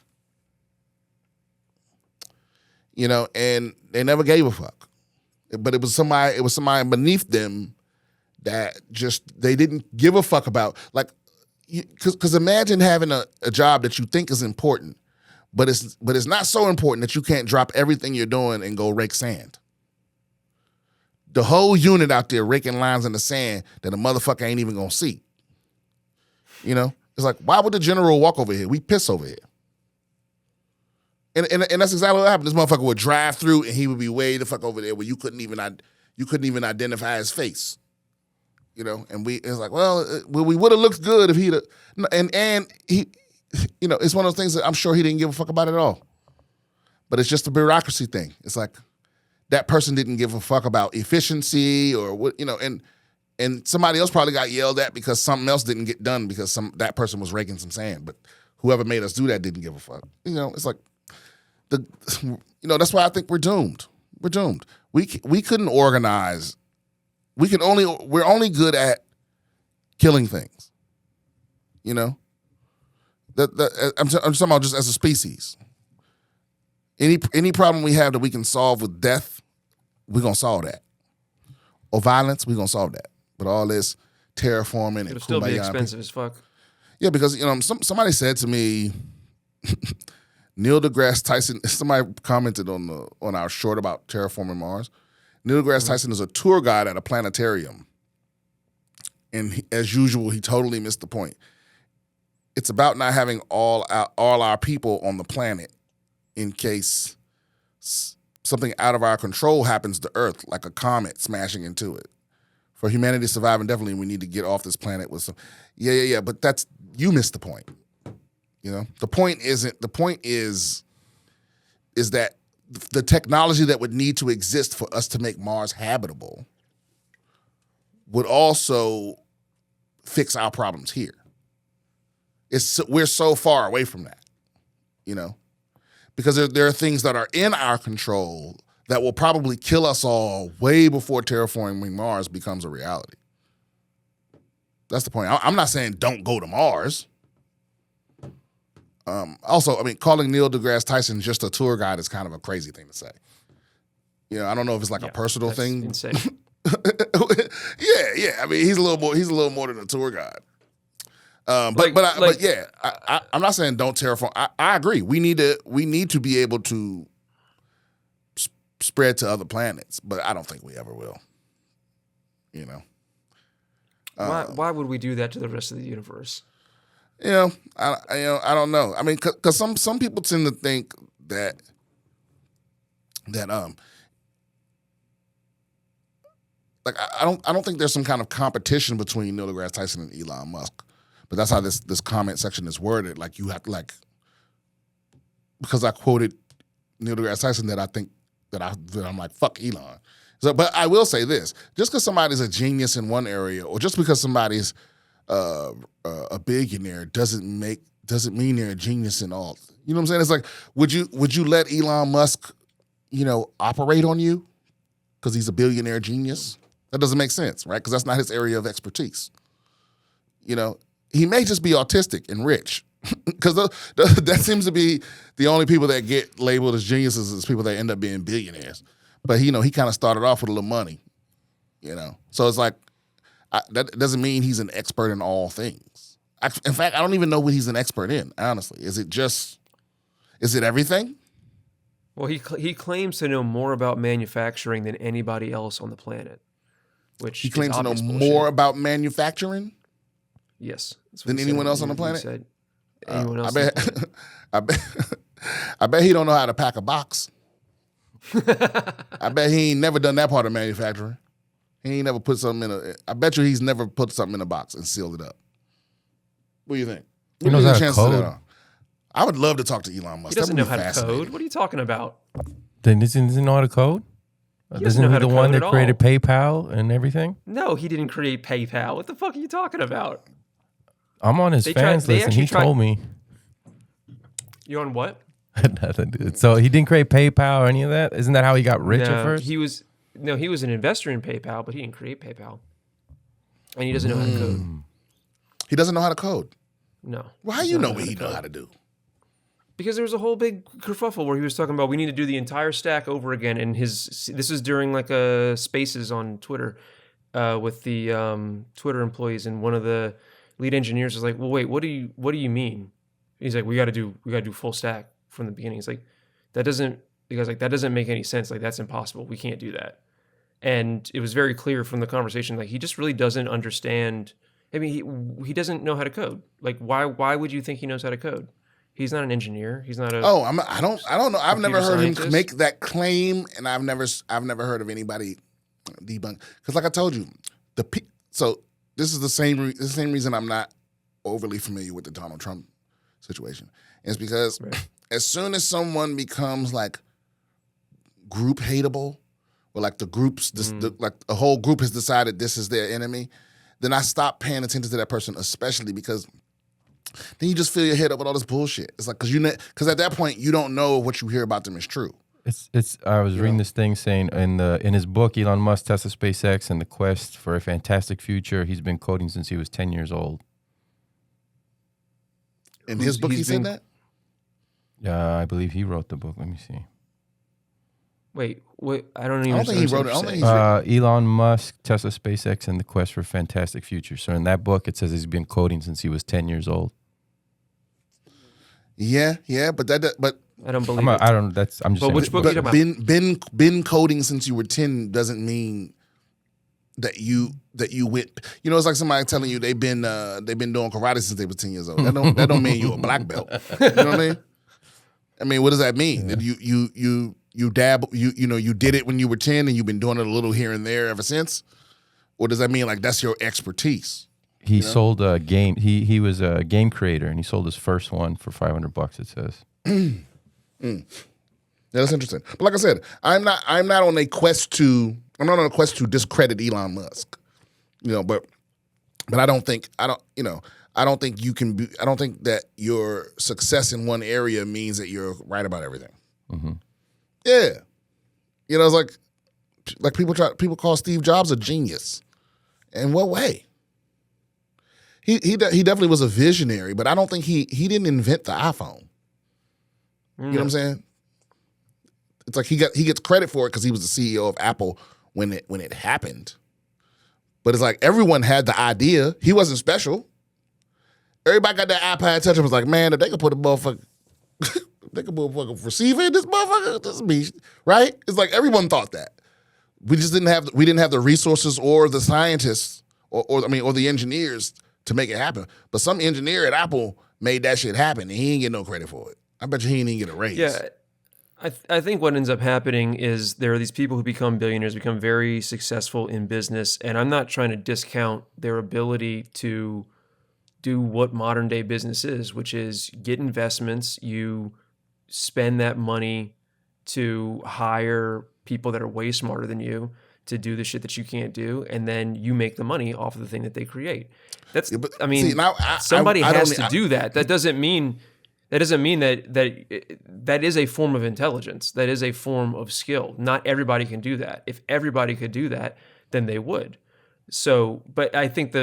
A: And they never gave a fuck. But it was somebody beneath them that just they didn't give a fuck about. Like, because imagine having a job that you think is important. But it's not so important that you can't drop everything you're doing and go rake sand. The whole unit out there raking lines in the sand that a motherfucker ain't even gonna see. It's like, why would the general walk over here? We piss over here. And that's exactly what happened. This motherfucker would drive through and he would be way the fuck over there where you couldn't even identify his face. And it's like, well, we would have looked good if he'd and he. It's one of those things that I'm sure he didn't give a fuck about at all. But it's just a bureaucracy thing. It's like that person didn't give a fuck about efficiency or what, and somebody else probably got yelled at because something else didn't get done because that person was raking some sand. But whoever made us do that didn't give a fuck. It's like that's why I think we're doomed. We're doomed. We couldn't organize. We're only good at killing things. I'm talking about just as a species. Any problem we have that we can solve with death, we're going to solve that. Or violence, we're going to solve that. But all this terraforming and
B: it'll still be expensive as fuck.
A: Yeah, because somebody said to me, Neil deGrasse Tyson. Somebody commented on our short about terraforming Mars. Neil deGrasse Tyson is a tour guide at a planetarium, and as usual, he totally missed the point. It's about not having all our people on the planet in case something out of our control happens to Earth, like a comet smashing into it. For humanity to survive indefinitely, we need to get off this planet with some. Yeah. But you missed the point. The point is that the technology that would need to exist for us to make Mars habitable would also fix our problems here. We're so far away from that, because there are things that are in our control that will probably kill us all way before terraforming Mars becomes a reality. That's the point. I'm not saying don't go to Mars. Also, calling Neil deGrasse Tyson just a tour guide is kind of a crazy thing to say. I don't know if it's like a personal thing.
B: Insane.
A: Yeah. He's a little more than a tour guide. But yeah, I'm not saying don't terraform. I agree. We need to be able to spread to other planets, but I don't think we ever will.
B: Why would we do that to the rest of the universe?
A: I don't know. Because some people tend to think that I don't think there's some kind of competition between Neil deGrasse Tyson and Elon Musk. But that's how this comment section is worded. Like you have to because I quoted Neil deGrasse Tyson that I think that I'm like, fuck Elon. So, but I will say this: just because somebody's a genius in one area, or just because somebody's a billionaire, doesn't mean they're a genius in all. You know what I'm saying? It's like, would you let Elon Musk, operate on you because he's a billionaire genius? That doesn't make sense, right? Because that's not his area of expertise. He may just be autistic and rich, because that seems to be the only people that get labeled as geniuses is people that end up being billionaires. But he kind of started off with a little money, So it's like that doesn't mean he's an expert in all things. In fact, I don't even know what he's an expert in. Honestly, is it everything?
B: Well, he claims to know more about manufacturing than anybody else on the planet. Which
A: he claims to know
B: bullshit.
A: more about manufacturing.
B: Yes.
A: Than anyone else on the planet?
B: Anyone else?
A: I bet he don't know how to pack a box. I bet he ain't never done that part of manufacturing. He ain't never put something I bet you he's never put something in a box and sealed it up. What do you think?
C: He knows how to code.
A: I would love to talk to Elon Musk.
B: He doesn't know how to code. What are you talking about?
C: Then doesn't he know how to code? Isn't he the one that created PayPal and everything?
B: No, he didn't create PayPal. What the fuck are you talking about?
C: I'm on his fans list, and he told me.
B: You on what?
C: Nothing, dude. So he didn't create PayPal or any of that? Isn't that how he got rich at first?
B: He was an investor in PayPal, but he didn't create PayPal. And he doesn't know how to code.
A: He doesn't know how to code?
B: No.
A: Well, how you know what he know how to do?
B: Because there was a whole big kerfuffle where he was talking about we need to do the entire stack over again. And this is during like spaces on Twitter with the Twitter employees, and one of the lead engineers was like, "Well, wait, what do you mean?" He's like, "We got to do full stack from the beginning." He's like, "That doesn't make any sense. Like that's impossible. We can't do that." And it was very clear from the conversation, like he just really doesn't understand. I mean, he doesn't know how to code. Like why would you think he knows how to code? He's not an engineer. He's not a.
A: Oh, I don't know. I've never heard him make that claim, and I've never heard of anybody debunk. Because, like I told you, so this is the same reason I'm not overly familiar with the Donald Trump situation. It's because as soon as someone becomes like group hateable, or like the groups, like a whole group has decided this is their enemy, then I stop paying attention to that person, especially because. Then you just fill your head up with all this bullshit. It's like because at that point you don't know what you hear about them is true.
C: It's. I was reading this thing saying in his book, Elon Musk, Tesla, SpaceX, and the quest for a fantastic future. He's been coding since he was 10 years old.
A: In his book, he said that.
C: Yeah, I believe he wrote the book. Let me see.
B: Wait, what? I don't even.
A: I don't think he wrote it. I don't think he's
C: Elon Musk, Tesla, SpaceX, and the quest for a fantastic future. So in that book, it says he's been coding since he was 10 years old.
A: Yeah, but
B: I don't believe it.
C: I'm just
B: But
C: saying.
B: which book are you
A: but
B: talking about?
A: been coding since you were 10 doesn't mean that you went. You know, it's like somebody telling you they've been doing karate since they were 10 years old. That don't mean you a black belt. You know what I mean? I mean, what does that mean? That you dab, you did it when you were 10 and you've been doing it a little here and there ever since? Or does that mean like that's your expertise?
C: He sold a game. He was a game creator, and he sold his first one for $500. It says.
A: Yeah, that's interesting. But like I said, I'm not on a quest to discredit Elon Musk. You know, but I don't think you can be. I don't think that your success in one area means that you're right about everything.
C: Mm-hmm.
A: Yeah, you know, it's like people call Steve Jobs a genius. In what way? He definitely was a visionary, but I don't think he didn't invent the iPhone. You know what I'm saying? It's like he gets credit for it because he was the CEO of Apple when it happened. But it's like everyone had the idea. He wasn't special. Everybody got that iPad Touch and was like, man, if they could put a motherfucker, they could put a motherfucking receiver in this motherfucker, this be right. It's like everyone thought that. We just didn't have the resources or the scientists or the engineers to make it happen. But some engineer at Apple made that shit happen, and he ain't get no credit for it. I bet you he didn't get a raise.
B: Yeah, I think what ends up happening is there are these people who become billionaires, become very successful in business, and I'm not trying to discount their ability to do what modern day business is, which is get investments. You spend that money to hire people that are way smarter than you to do the shit that you can't do, and then you make the money off of the thing that they create. That's,
A: Yeah, but
B: I mean,
A: see, now
B: somebody
A: I
B: has
A: don't-
B: to do that. That doesn't mean that is a form of intelligence. That is a form of skill. Not everybody can do that. If everybody could do that, then they would. So, but I think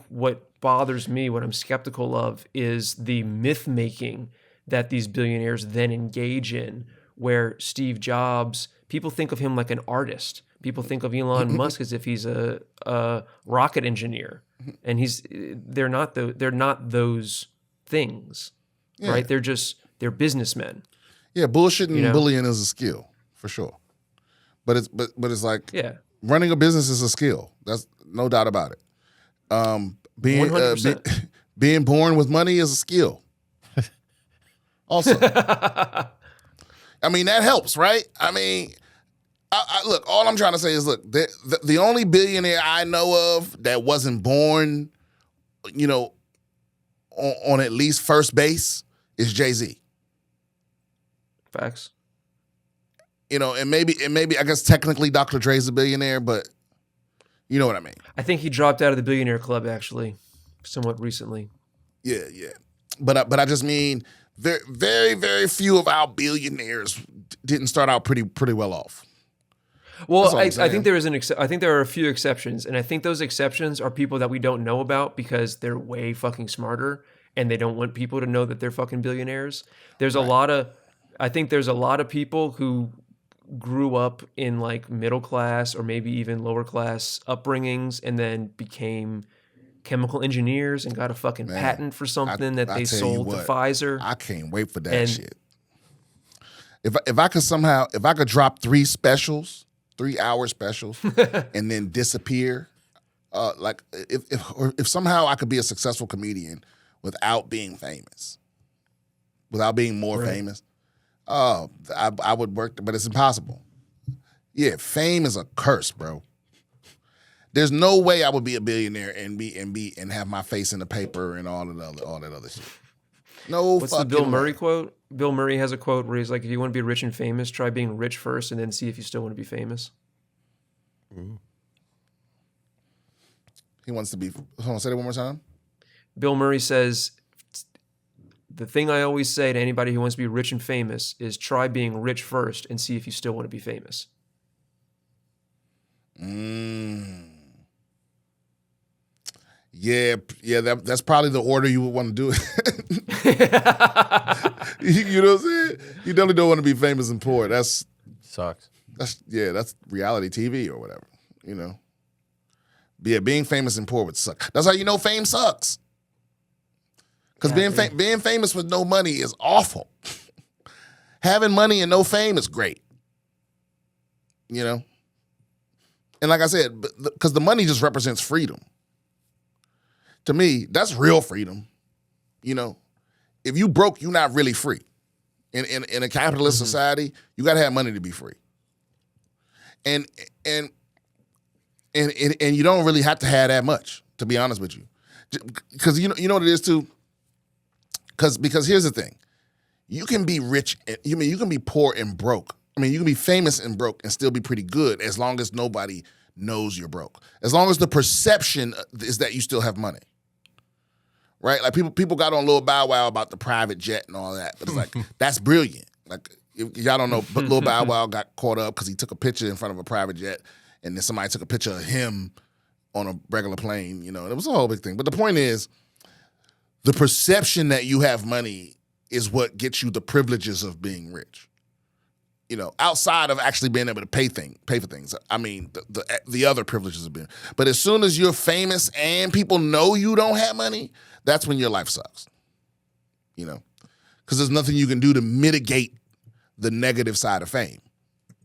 B: what bothers me, what I'm skeptical of, is the myth making that these billionaires then engage in, where Steve Jobs, people think of him like an artist. People think of Elon Musk as if he's a rocket engineer, and they're not those things, right? They're businessmen.
A: Yeah, bullshitting and bullying is a skill for sure. But it's like running a business is a skill. That's no doubt about it. Being born with money is a skill. Also, I mean that helps, right? I mean, look. All I'm trying to say is, look, the only billionaire I know of that wasn't born, you know, on at least first base is Jay-Z.
B: Facts.
A: You know, and maybe I guess technically Dr. Dre's a billionaire, but you know what I mean.
B: I think he dropped out of the Billionaire Club actually, somewhat recently.
A: Yeah. But I just mean very, very, very few of our billionaires didn't start out pretty well off.
B: Well, I think there is I think there are a few exceptions, and I think those exceptions are people that we don't know about because they're way fucking smarter, and they don't want people to know that they're fucking billionaires. There's I think there's a lot of people who grew up in like middle class or maybe even lower class upbringings, and then became chemical engineers and got a fucking patent for something that they sold to Pfizer.
A: I can't wait for that shit. If I could drop 3 specials, 3-hour specials, and then disappear, like if somehow I could be a successful comedian without being famous, without being more famous, I would work, but it's impossible. Yeah, fame is a curse, bro. There's no way I would be a billionaire and have my face in the paper and all that other shit. No.
B: What's the Bill Murray quote? Bill Murray has a quote where he's like, "If you want to be rich and famous, try being rich first, and then see if you still want to be famous."
A: He wants to be. Hold on, say that one more time.
B: Bill Murray says, "The thing I always say to anybody who wants to be rich and famous is try being rich first and see if you still want to be famous."
A: Yeah, that's probably the order you would want to do it. You know what I'm saying? You definitely don't want to be famous and poor. That's
C: Sucks.
A: That's reality TV or whatever. You know. Yeah, being famous and poor would suck. That's how you know fame sucks. Because being famous with no money is awful. Having money and no fame is great. You know? And like I said, because the money just represents freedom. To me, that's real freedom. You know? If you broke, you're not really free. In a capitalist society, you got to have money to be free. And you don't really have to have that much, to be honest with you. Because you know what it is, too? Because here's the thing. You can be rich, you can be poor and broke. I mean, you can be famous and broke and still be pretty good as long as nobody knows you're broke. As long as the perception is that you still have money. Right? Like people got on Lil Bow Wow about the private jet and all that, but it's like, that's brilliant. Like, if y'all don't know, but Lil Bow Wow got caught up because he took a picture in front of a private jet, and then somebody took a picture of him on a regular plane, you know, and it was a whole big thing. But the point is, the perception that you have money is what gets you the privileges of being rich. You know, outside of actually being able to pay for things. I mean, the other privileges of being. But as soon as you're famous and people know you don't have money, that's when your life sucks. You know, because there's nothing you can do to mitigate the negative side of fame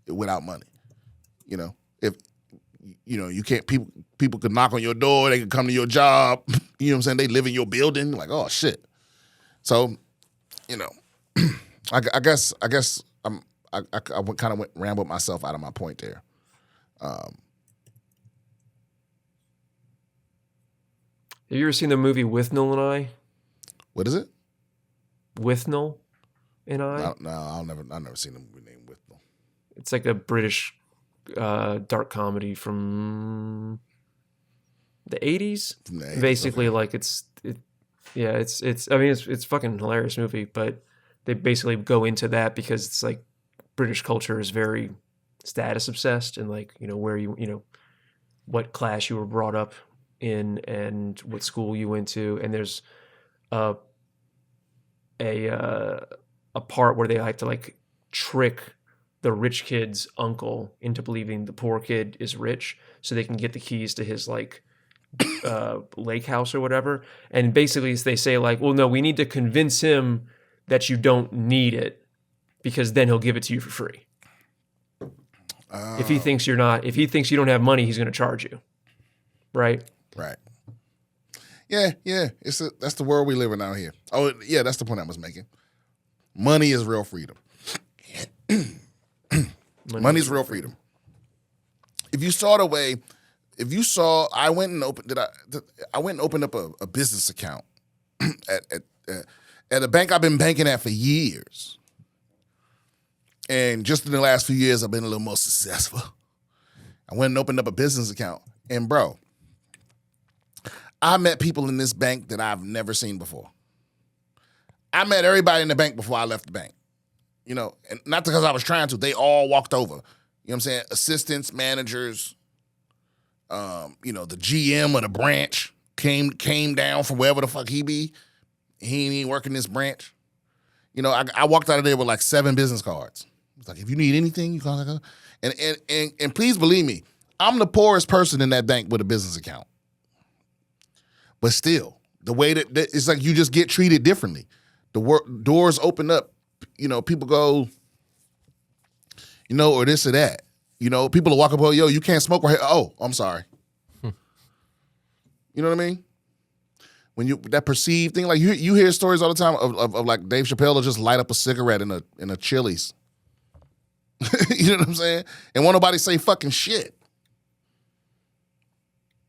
A: without money. You know, if you know you can't, people could knock on your door, they could come to your job. You know what I'm saying? They live in your building. Like, oh shit. So, you know, I guess I kind of rambled myself out of my point there.
B: Have you ever seen the movie Withnell and I?
A: What is it?
B: Withnell and I?
A: No, I've never seen a movie named Withnell.
B: It's like a British dark comedy from the 80s.
A: From the 80s,
B: basically,
A: okay.
B: like it's fucking hilarious movie, but they basically go into that because it's like British culture is very status obsessed, and like, you know, where you know, what class you were brought up in and what school you went to. And there's a part where they have to like trick the rich kid's uncle into believing the poor kid is rich so they can get the keys to his like lake house or whatever. And basically they say like, well, no, we need to convince him that you don't need it, because then he'll give it to you for free. If he thinks you don't have money, he's going to charge you. Right?
A: Right. Yeah. That's the world we live in out here. Oh, yeah, that's the point I was making. Money is real freedom. Money is real freedom. If you saw the way, I went and opened up a business account at a bank I've been banking at for years. And just in the last few years, I've been a little more successful. I went and opened up a business account. And bro, I met people in this bank that I've never seen before. I met everybody in the bank before I left the bank. You know, and not because I was trying to. They all walked over. You know what I'm saying? Assistants, managers, you know, the GM of the branch came down from wherever the fuck he be. He ain't even working this branch. You know, I walked out of there with like 7 business cards. It's like, if you need anything, you call. And please believe me, I'm the poorest person in that bank with a business account. But still, the way that it's like you just get treated differently. The doors open up. You know, people go, you know, or this or that. You know, people will walk up, oh, yo, you can't smoke right here. Oh, I'm sorry. You know what I mean? When that perceived thing, like you hear stories all the time of like Dave Chappelle will just light up a cigarette in a Chili's. You know what I'm saying? And won't nobody say fucking shit.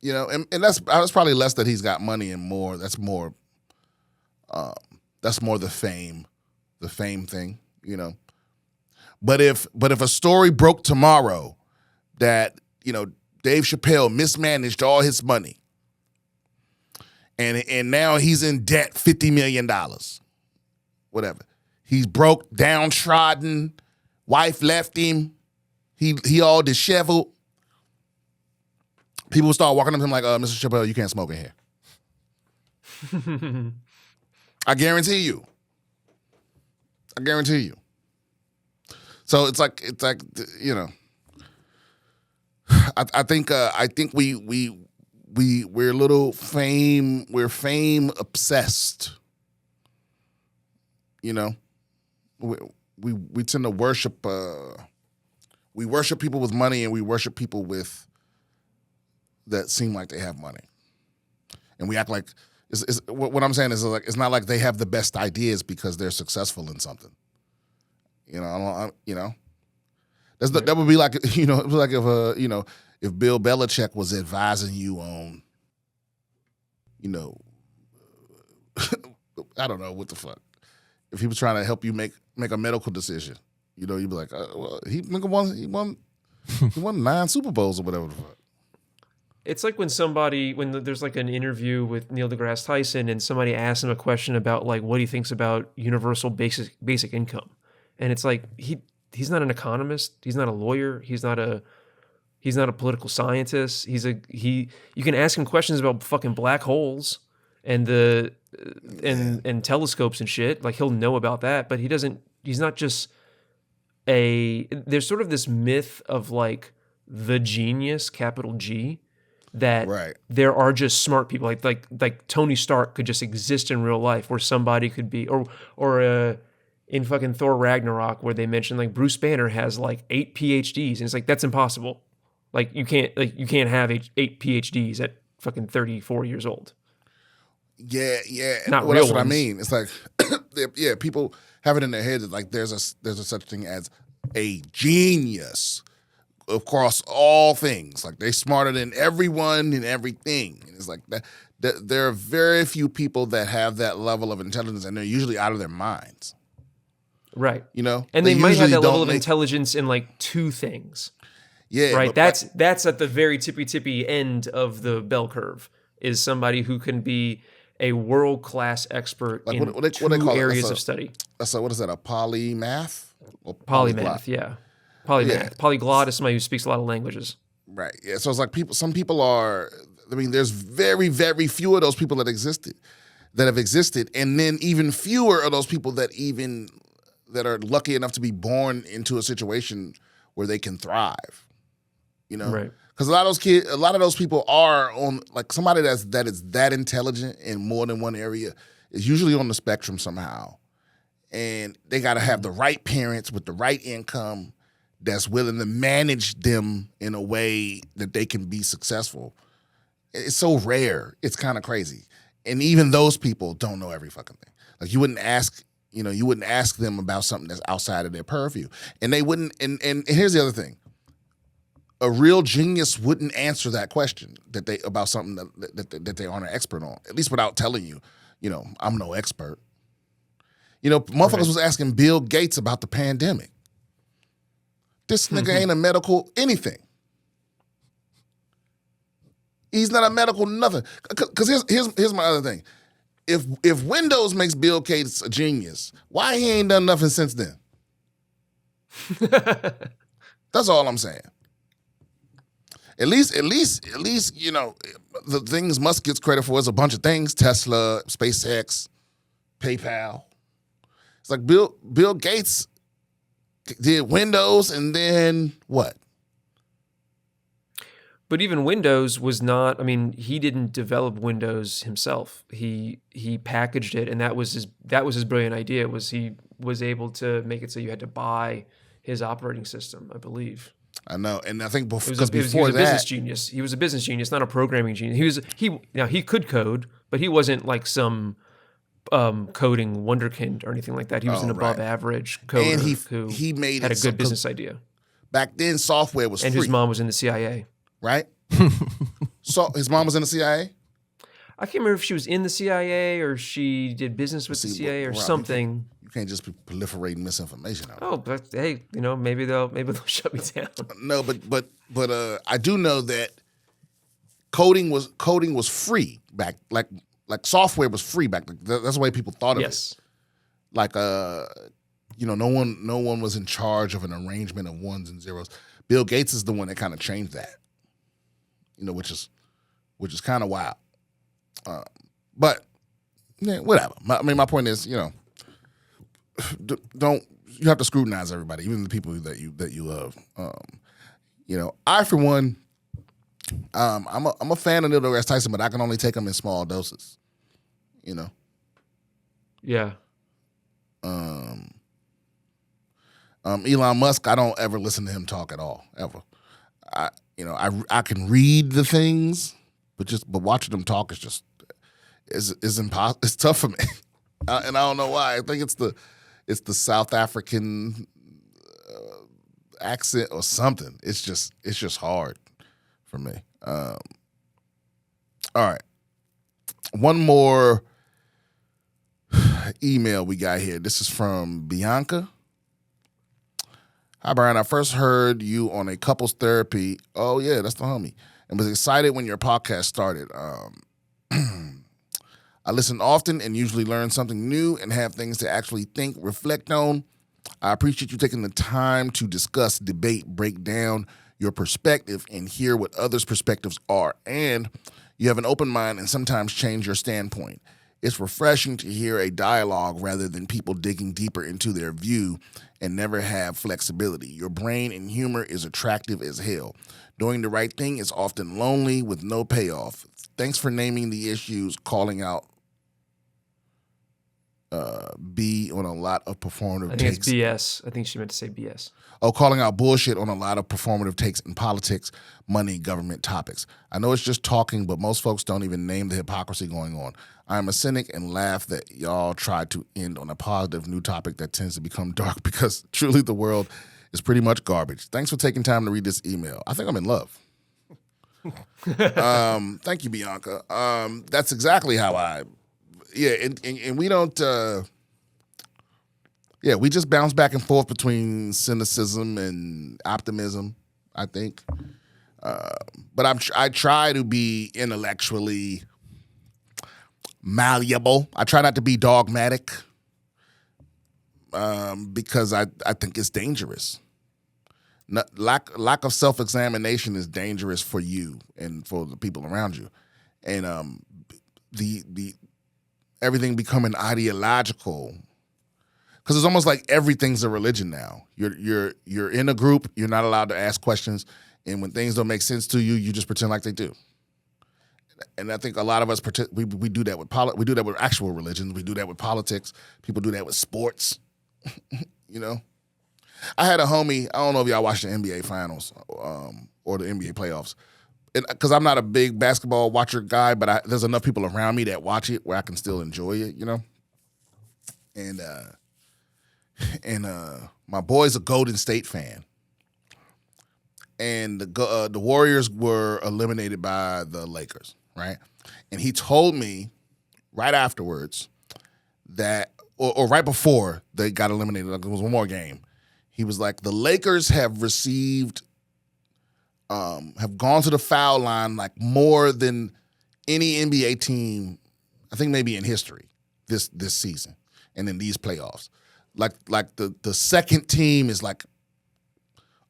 A: You know, and that's probably less that he's got money and more. That's more the fame thing, you know. But if a story broke tomorrow that, you know, Dave Chappelle mismanaged all his money and now he's in debt $50 million, whatever. He's broke, downtrodden, wife left him, he all disheveled. People start walking up to him like, Mr. Chappelle, you can't smoke in here. I guarantee you. So it's like, you know, I think we're a little we're fame obsessed. You know, we tend to worship. We worship people with money, and we worship people that seem like they have money, and we act like what I'm saying is like it's not like they have the best ideas because they're successful in something. You know, that would be like it would be like if Bill Belichick was advising you on, I don't know what the fuck. If he was trying to help you make a medical decision, you'd be like, well, he won 9 Super Bowls or whatever the fuck.
B: It's like when there's like an interview with Neil deGrasse Tyson and somebody asks him a question about like what he thinks about universal basic income, and it's like he's not an economist, he's not a lawyer, he's not a political scientist. You can ask him questions about fucking black holes and and telescopes and shit. Like he'll know about that, but he's not just there's sort of this myth of like the genius, capital G, that there are just smart people like Tony Stark could just exist in real life, where somebody could be or in fucking Thor Ragnarok where they mention like Bruce Banner has like 8 PhDs and it's like that's impossible. Like you can't have 8 PhDs at fucking 34 years old.
A: Yeah.
B: Not
A: well,
B: real
A: that's what I
B: ones.
A: mean. It's like people have it in their head that like there's a such thing as a genius across all things. Like they're smarter than everyone and everything. And it's like that there are very few people that have that level of intelligence, and they're usually out of their minds.
B: Right.
A: And
B: they might have that level of intelligence in like 2 things.
A: Yeah.
B: Right. That's at the very tippy end of the bell curve, is somebody who can be a world-class expert in what they call areas of study.
A: So what is that, a polymath? Or
B: Polymath, yeah. Polymath.
A: Yeah.
B: Polyglot is somebody who speaks a lot of languages.
A: Right. Yeah. So it's like some people are, there's very, very few of those people that have existed. And then even fewer of those people that are lucky enough to be born into a situation where they can thrive.
B: Right.
A: Because a lot of those people are on, like, somebody that is that intelligent in more than one area is usually on the spectrum somehow. And they got to have the right parents with the right income that's willing to manage them in a way that they can be successful. It's so rare. It's kind of crazy. And even those people don't know every fucking thing. Like you wouldn't ask them about something that's outside of their purview. And they wouldn't, and here's the other thing. A real genius wouldn't answer that question about something that they aren't an expert on, at least without telling you, I'm no expert. Motherfuckers was asking Bill Gates about the pandemic. This nigga ain't a medical anything. He's not a medical nothing. Because here's my other thing. If Windows makes Bill Gates a genius, why he ain't done nothing since then? That's all I'm saying. At least, the things Musk gets credit for is a bunch of things: Tesla, SpaceX, PayPal. It's like Bill Gates did Windows, and then what?
B: But even Windows was not. I mean, he didn't develop Windows himself. He packaged it, and that was his brilliant idea. He was able to make it so you had to buy his operating system, I believe.
A: I know, and I think before
B: he was a business genius. He was a business genius, not a programming genius. He could code, but he wasn't like some coding wonderkind or anything like that. He was an above average coder
A: and he made
B: had a good business idea.
A: Back then, software was
B: and
A: free.
B: His mom was in the CIA,
A: right? So his mom was in the CIA.
B: I can't remember if she was in the CIA or she did business with the CIA or something.
A: You can't just be proliferating misinformation out.
B: Oh, but hey, maybe they'll shut me down.
A: No, but I do know that coding was free back, like software was free back. That's the way people thought of it. Like no one was in charge of an arrangement of ones and zeros. Bill Gates is the one that kind of changed that. Which is kind of wild. But whatever. My point is, don't you have to scrutinize everybody, even the people that you love. I for one I'm a fan of Neil deGrasse Tyson, but I can only take him in small doses. You know.
B: Yeah.
A: Elon Musk, I don't ever listen to him talk at all, ever. I can read the things, but watching him talk is impossible. It's tough for me, and I don't know why. I think it's the South African accent or something. It's just hard for me. All right, one more email we got here. This is from Bianca. Hi, Brian. I first heard you on a couples therapy. Oh, yeah, that's the homie. And was excited when your podcast started. I listen often and usually learn something new and have things to actually think, reflect on. I appreciate you taking the time to discuss, debate, break down your perspective and hear what others' perspectives are. And you have an open mind and sometimes change your standpoint. It's refreshing to hear a dialogue rather than people digging deeper into their view and never have flexibility. Your brain and humor is attractive as hell. Doing the right thing is often lonely with no payoff. Thanks for naming the issues, calling out B on a lot of performative takes.
B: I think it's BS. I think she meant to say BS.
A: Oh, calling out bullshit on a lot of performative takes in politics, money, government topics. I know it's just talking, but most folks don't even name the hypocrisy going on. I'm a cynic and laugh that y'all try to end on a positive new topic that tends to become dark because truly the world is pretty much garbage. Thanks for taking time to read this email. I think I'm in love. Thank you, Bianca. That's exactly how and we don't, we just bounce back and forth between cynicism and optimism, I think. But I try to be intellectually malleable. I try not to be dogmatic because I think it's dangerous. Lack of self-examination is dangerous for you and for the people around you. And the everything becoming ideological, because it's almost like everything's a religion now. You're in a group, you're not allowed to ask questions, and when things don't make sense to you, you just pretend like they do. And I think a lot of us we do that with we do that with actual religions. We do that with politics. People do that with sports. You know, I had a homie. I don't know if y'all watched the NBA finals or the NBA playoffs, because I'm not a big basketball watcher guy, but there's enough people around me that watch it where I can still enjoy it. You know, and my boy's a Golden State fan. And the Warriors were eliminated by the Lakers, right? And he told me right afterwards that, or right before they got eliminated, like it was one more game, he was like, the Lakers have received, have gone to the foul line like more than any NBA team, I think maybe in history, this season and in these playoffs. Like the second team is like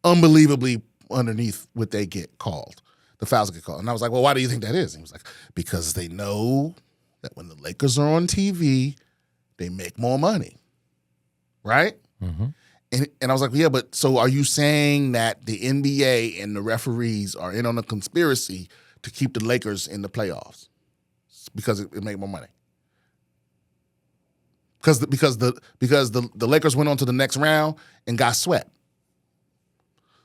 A: unbelievably underneath what they get called. The fouls get called. And I was like, well, why do you think that is? And he was like, because they know that when the Lakers are on TV, they make more money. Right? Mm-hmm. And I was like, yeah, but so are you saying that the NBA and the referees are in on a conspiracy to keep the Lakers in the playoffs because it make more money? Because the Lakers went on to the next round and got swept.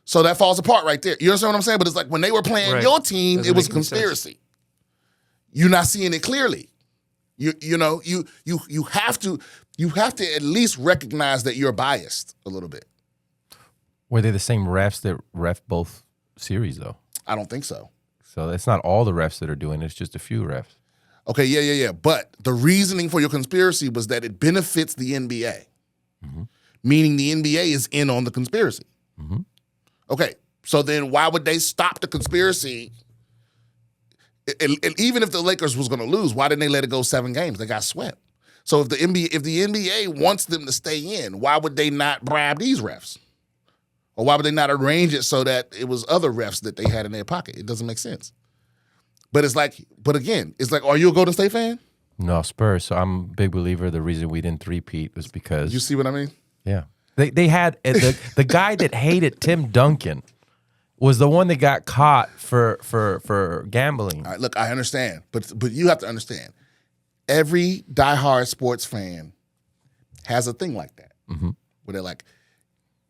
A: So that falls apart right there. You understand what I'm saying? But it's like when they were playing your team, it was a conspiracy. You're not seeing it clearly. You have to at least recognize that you're biased a little bit.
C: Were they the same refs that ref both series though?
A: I don't think so.
C: So it's not all the refs that are doing it, it's just a few refs.
A: Okay, yeah. But the reasoning for your conspiracy was that it benefits the NBA. Mm-hmm. Meaning the NBA is in on the conspiracy. Mm-hmm. Okay, so then why would they stop the conspiracy? And even if the Lakers was going to lose, why didn't they let it go 7 games? They got swept. So if the NBA wants them to stay in, why would they not bribe these refs? Or why would they not arrange it so that it was other refs that they had in their pocket? It doesn't make sense. But again, are you a Golden State fan?
C: No, Spurs. So I'm a big believer the reason we didn't three-peat was because...
A: You see what I mean?
C: Yeah. They had the guy that hated Tim Duncan was the one that got caught for gambling.
A: All right, look, I understand, but you have to understand. Every diehard sports fan has a thing like that, where they're like,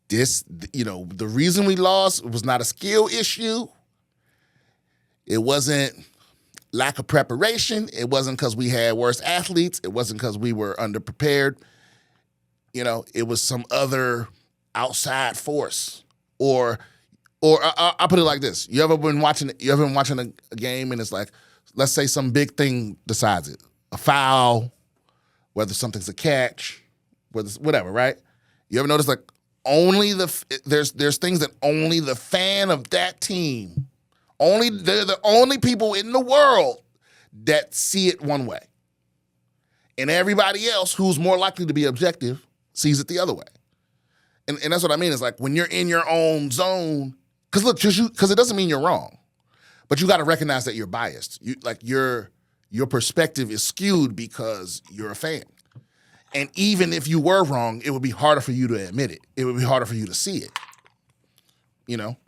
A: "This, the reason we lost was not a skill issue. It wasn't lack of preparation. It wasn't because we had worse athletes. It wasn't because we were underprepared. It was some other outside force." Or I'll put it like this: You ever been watching a game and it's like, let's say some big thing decides it, a foul, whether something's a catch, whatever, right? You ever notice like there's things that only the fan of that team, they're the only people in the world that see it one way, and everybody else who's more likely to be objective sees it the other way. And that's what I mean. Is like when you're in your own zone. Because it doesn't mean you're wrong, but you got to recognize that you're biased. Your perspective is skewed because you're a fan, and even if you were wrong, it would be harder for you to admit it. It would be harder for you to see it.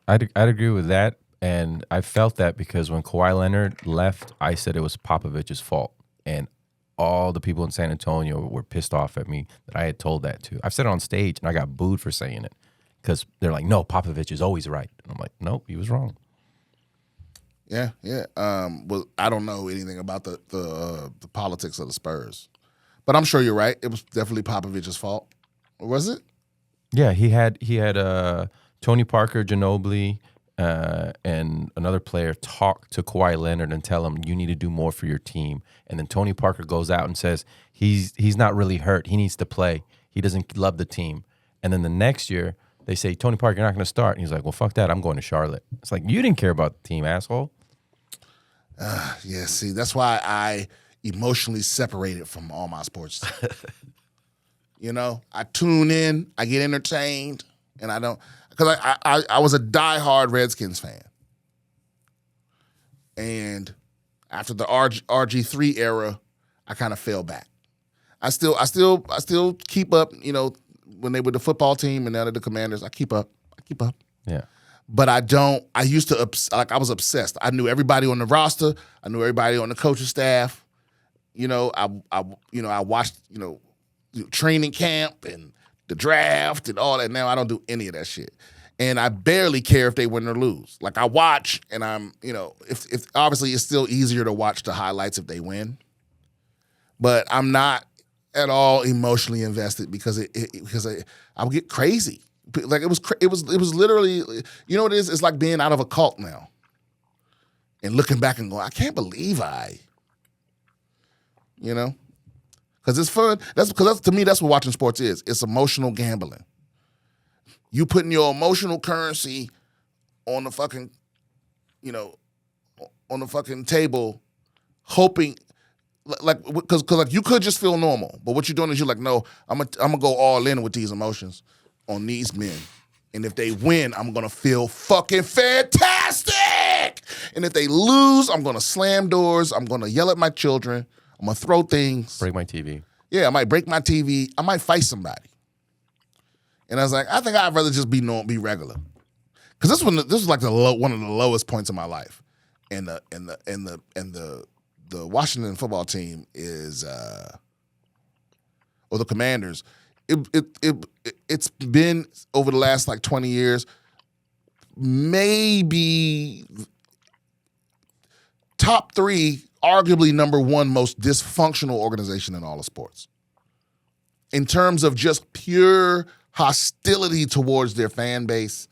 C: I'd agree with that, and I felt that because when Kawhi Leonard left, I said it was Popovich's fault, and all the people in San Antonio were pissed off at me that I had told that to. I've said it on stage, and I got booed for saying it. Because they're like, no, Popovich is always right. And I'm like, nope, he was wrong.
A: Yeah. Well, I don't know anything about the politics of the Spurs, but I'm sure you're right. It was definitely Popovich's fault. Or was it?
C: Yeah, he had Tony Parker, Ginobili, and another player talk to Kawhi Leonard and tell him you need to do more for your team. And then Tony Parker goes out and says he's not really hurt. He needs to play. He doesn't love the team. And then the next year, they say, Tony Parker, you're not going to start. And he's like, well, fuck that. I'm going to Charlotte. It's like, you didn't care about the team, asshole.
A: Yeah, see, that's why I emotionally separated from all my sports. I tune in, I get entertained, and I don't, because I was a diehard Redskins fan. And after the RG3 era, I kind of fell back. I still keep up, when they were the football team and now they're the Commanders, I keep up.
C: Yeah.
A: But I don't. I used to I was obsessed. I knew everybody on the roster. I knew everybody on the coaching staff. I watched training camp and the draft and all that. Now I don't do any of that shit, and I barely care if they win or lose. Like I watch, and I'm if obviously it's still easier to watch the highlights if they win, but I'm not at all emotionally invested because I would get crazy. Like it was literally, what it is? It's like being out of a cult now. And looking back and going, I can't believe because it's fun. To me, that's what watching sports is. It's emotional gambling. You putting your emotional currency on the fucking, on the fucking table, hoping. Because you could just feel normal, but what you're doing is you're like, no, I'm gonna go all in with these emotions on these men, and if they win, I'm gonna feel fucking fantastic, and if they lose, I'm gonna slam doors, I'm gonna yell at my children, I'm gonna throw things,
C: Break my TV.
A: Yeah, I might break my TV, I might fight somebody, and I was like, I think I'd rather just be regular, because this was like one of the lowest points of my life, and the Washington football team is, or the Commanders, it's been over the last like 20 years, maybe top 3, arguably number 1 most dysfunctional organization in all of sports. In terms of just pure hostility towards their fan base,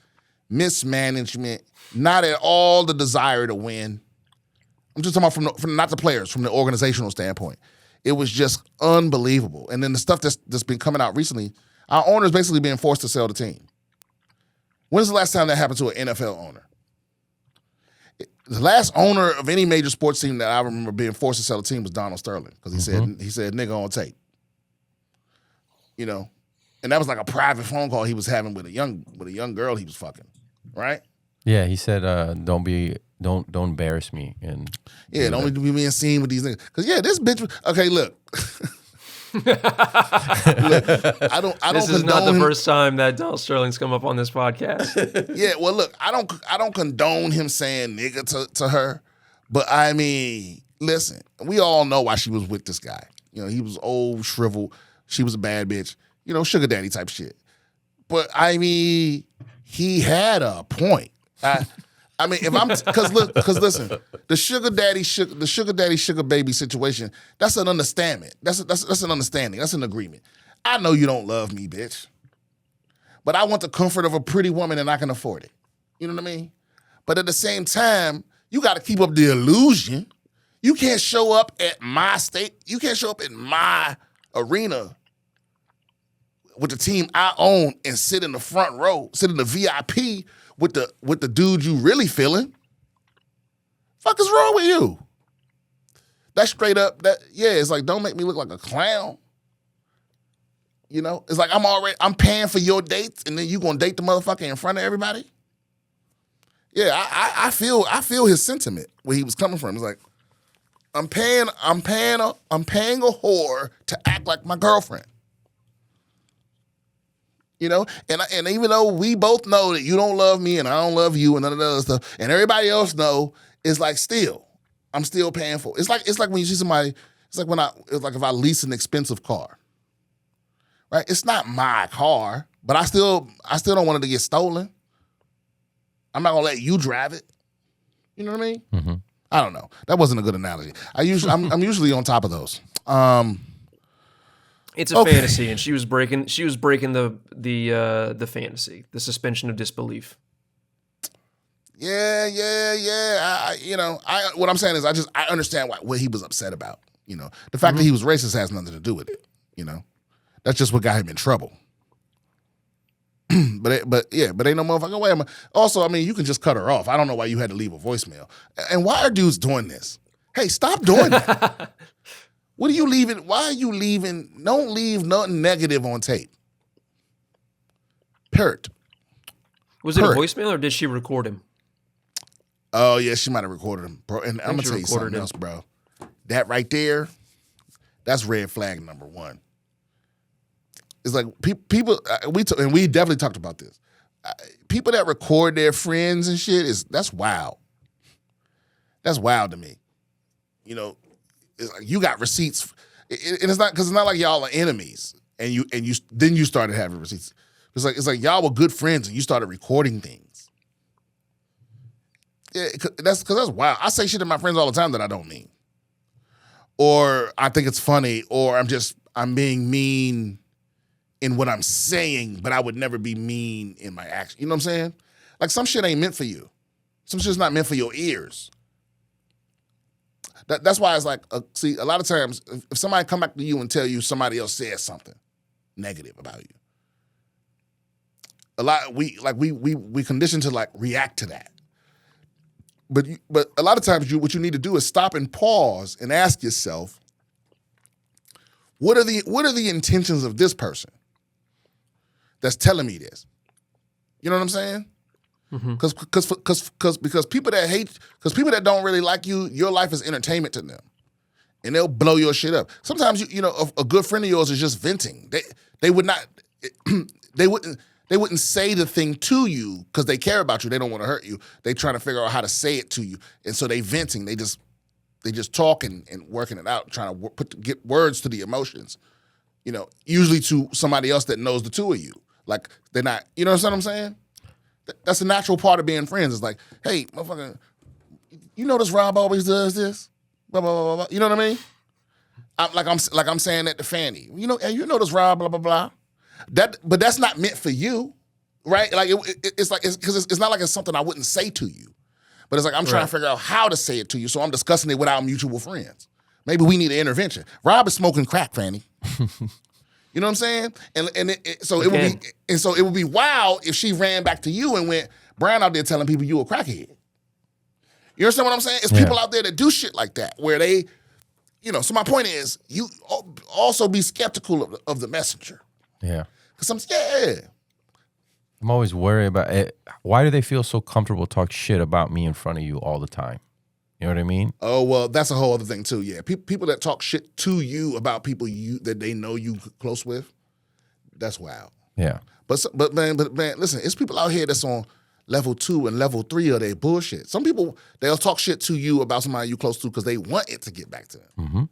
A: mismanagement, not at all the desire to win. I'm just talking about from not the players, from the organizational standpoint. It was just unbelievable. And then the stuff that's been coming out recently, our owner's basically being forced to sell the team. When's the last time that happened to an NFL owner? The last owner of any major sports team that I remember being forced to sell the team was Donald Sterling, because he said nigga on tape. And that was like a private phone call he was having with a young girl he was fucking, right?
C: Yeah, he said, don't embarrass me. And
A: yeah, don't be being seen with these niggas. Because, this bitch, okay, look. Look, I don't
B: This is
A: condone
B: not the
A: him.
B: first time that Donald Sterling's come up on this podcast.
A: Yeah, well, look, I don't condone him saying nigga to her, but I mean, listen, we all know why she was with this guy. You know, he was old, shriveled. She was a bad bitch. You know, sugar daddy type shit. But I mean, he had a point. I mean, if I'm because listen, the sugar daddy sugar baby situation, that's an understanding. That's an understanding. That's an agreement. I know you don't love me, bitch, but I want the comfort of a pretty woman and I can afford it. You know what I mean? But at the same time, you got to keep up the illusion. You can't show up at my state. You can't show up in my arena with the team I own and sit in the front row, sit in the VIP with the dude you really feeling. Fuck is wrong with you? That's straight up. It's like, don't make me look like a clown. You know, it's like I'm paying for your dates, and then you gonna date the motherfucker in front of everybody. Yeah, I feel his sentiment where he was coming from. It's like, I'm paying a whore to act like my girlfriend. You know, and even though we both know that you don't love me and I don't love you and none of that other stuff, and everybody else know, it's like I'm still paying for it. It's like when you see somebody. It's like if I lease an expensive car, right? It's not my car, but I still don't want it to get stolen. I'm not gonna let you drive it. You know what I mean?
C: Mm-hmm.
A: I don't know. That wasn't a good analogy. I'm usually on top of those.
B: It's a fantasy, and she was breaking the fantasy, the suspension of disbelief.
A: Yeah. What I'm saying is, I understand what he was upset about. You know, the fact that he was racist has nothing to do with it. You know, that's just what got him in trouble. but ain't no motherfucking way. Also, I mean, you can just cut her off. I don't know why you had to leave a voicemail. And why are dudes doing this? Hey, stop doing that. What are you leaving? Why are you leaving? Don't leave nothing negative on tape. Period.
B: Was it a voicemail or did she record him?
A: Oh, yeah, she might have recorded him. Bro, and I'm going to tell you something else, bro. That right there, that's red flag number one. It's like people, we definitely talked about this. People that record their friends and shit, that's wild. That's wild to me. You know, it's like you got receipts, and it's not because it's not like y'all are enemies, and you started having receipts. It's like y'all were good friends, and you started recording things. Yeah, that's wild. I say shit to my friends all the time that I don't mean, or I think it's funny, or I'm being mean in what I'm saying, but I would never be mean in my action. You know what I'm saying? Like some shit ain't meant for you. Some shit's not meant for your ears. That's why it's like, see, a lot of times, if somebody come back to you and tell you somebody else said something negative about you, we conditioned to like react to that. But a lot of times, what you need to do is stop and pause and ask yourself, what are the intentions of this person that's telling me this? You know what I'm saying? Because people that don't really like you, your life is entertainment to them, and they'll blow your shit up. Sometimes a good friend of yours is just venting. They wouldn't say the thing to you because they care about you. They don't want to hurt you. They trying to figure out how to say it to you, and so they venting. They just talking and working it out, trying to get words to the emotions. You know, usually to somebody else that knows the two of you. Like they're not. You know what I'm saying? That's a natural part of being friends. It's like, hey, motherfucker, you notice Rob always does this? Blah, blah, blah, blah. You know what I mean? I'm saying that to Fanny. You know, hey, you notice Rob, blah, blah, blah. But that's not meant for you, right? Like it's not like it's something I wouldn't say to you. But it's like I'm trying to figure out how to say it to you, so I'm discussing it with our mutual friends. Maybe we need an intervention. Rob is smoking crack, Fanny. You know what I'm saying? So it would be wild if she ran back to you and went, Brian out there telling people you a crackhead. You understand what I'm saying? It's people out there that do shit like that, where they, so my point is, you also be skeptical of the messenger.
C: Yeah.
A: Because
C: I'm always worried about it. Why do they feel so comfortable to talk shit about me in front of you all the time? You know what I mean?
A: Oh, well, that's a whole other thing too. Yeah, people that talk shit to you about people that they know you close with, that's wild.
C: Yeah.
A: But man, listen, it's people out here that's on level 2 and level 3 of their bullshit. Some people, they'll talk shit to you about somebody you close to because they want it to get back to them.
C: Mm-hmm.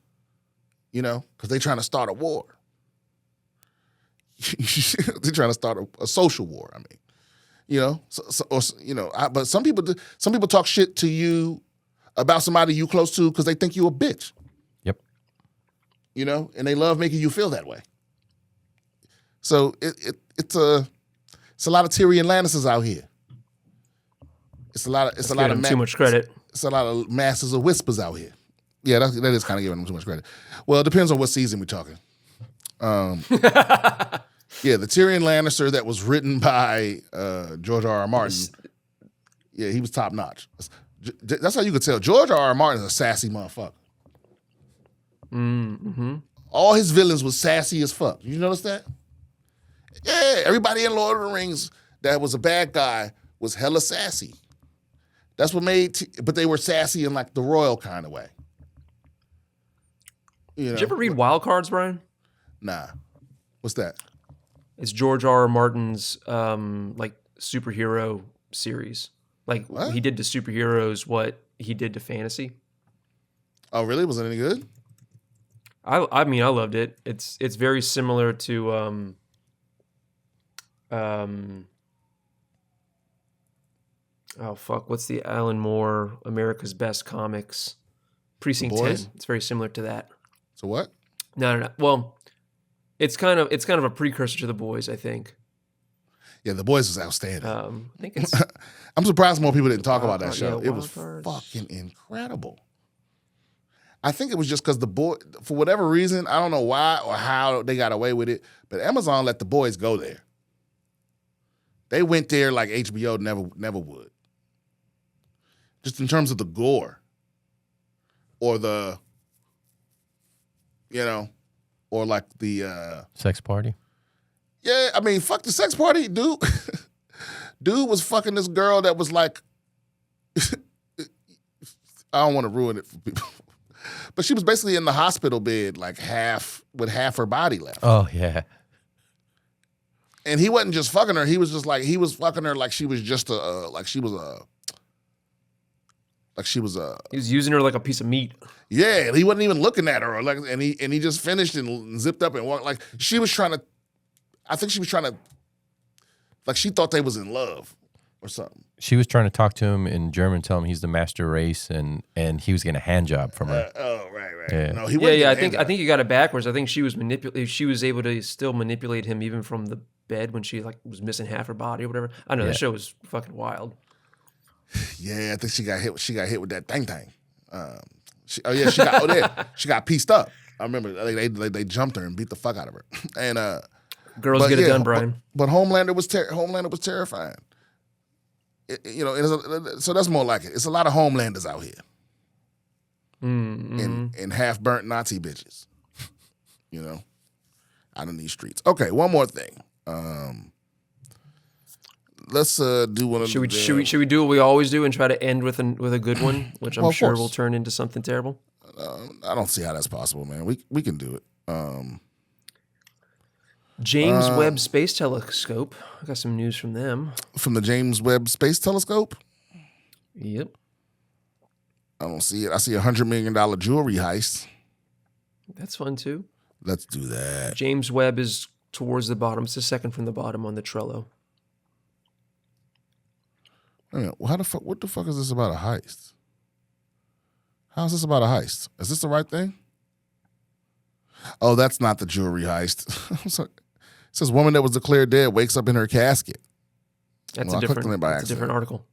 A: You know, because they're trying to start a war. They're trying to start a social war. I mean, you know, but some people talk shit to you about somebody you close to because they think you a bitch.
C: Yep.
A: You know, and they love making you feel that way. So it's a lot of Tyrion Lannisters out here. It's a lot of
B: too much credit.
A: It's a lot of Masters of Whispers out here. Yeah, that is kind of giving them too much credit. Well, it depends on what season we're talking. Yeah, the Tyrion Lannister that was written by George R.R. Martin. Yeah, he was top notch. That's how you could tell. George R.R. Martin is a sassy motherfucker.
B: Mm-hmm.
A: All his villains was sassy as fuck. You notice that? Yeah, everybody in Lord of the Rings that was a bad guy was hella sassy. That's what made, but they were sassy in like the royal kind of way. You know?
B: Did you ever read Wild Cards, Brian?
A: Nah. What's that?
B: It's George R.R. Martin's like superhero series. Like
A: What?
B: he did to superheroes what he did to fantasy.
A: Oh, really? Was it any good?
B: I mean, I loved it. It's very similar to oh fuck, what's the Alan Moore America's Best Comics Precinct 10? It's very similar to that.
A: So what?
B: No. Well, it's kind of a precursor to The Boys, I think.
A: Yeah, The Boys was outstanding.
B: I think it's
A: I'm surprised more people didn't talk about that
B: Wild
A: show.
B: Card,
A: It was
B: Wild Cards.
A: fucking incredible. I think it was just because for whatever reason, I don't know why or how they got away with it, but Amazon let The Boys go there. They went there like HBO never would. Just in terms of the gore. Or the, or like the...
C: Sex party?
A: Yeah, I mean, fuck the sex party, dude. Dude was fucking this girl that was like... I don't want to ruin it for people. But she was basically in the hospital bed, like with half her body left.
C: Oh, yeah.
A: And he wasn't just fucking her. He was just like, he was fucking her like she was just he was using
B: her like a piece of meat.
A: Yeah, he wasn't even looking at her. And he just finished and zipped up and walked. Like she was trying to, like she thought they was in love or something.
C: She was trying to talk to him in German, tell him he's the master race, and he was getting a hand job from her.
A: Right.
C: Yeah.
A: No, he wasn't.
B: Yeah. I think you got it backwards. I think she was She was able to still manipulate him even from the bed when she like was missing half her body or whatever. I know that show was fucking wild.
A: Yeah, I think she got hit. She got hit with that thing. She got pieced up. I remember they jumped her and beat the fuck out of her. And
B: girls get it done, Brian.
A: But Homelander was terrifying. So that's more like it. It's a lot of Homelanders out here.
B: Mm-hmm.
A: And half burnt Nazi bitches. Out in these streets. Okay, one more thing. Let's do one of
B: should we do what we always do and try to end with a good one, which I'm sure will turn into something terrible?
A: I don't see how that's possible, man. We can do it.
B: James Webb Space Telescope. I got some news from them.
A: From the James Webb Space Telescope?
B: Yep.
A: I don't see it. I see $100 million jewelry heist.
B: That's fun too.
A: Let's do that.
B: James Webb is towards the bottom. It's the second from the bottom on the Trello.
A: What the fuck is this about a heist? How is this about a heist? Is this the right thing? Oh, that's not the jewelry heist. It says woman that was declared dead wakes up in her casket.
B: That's a different article.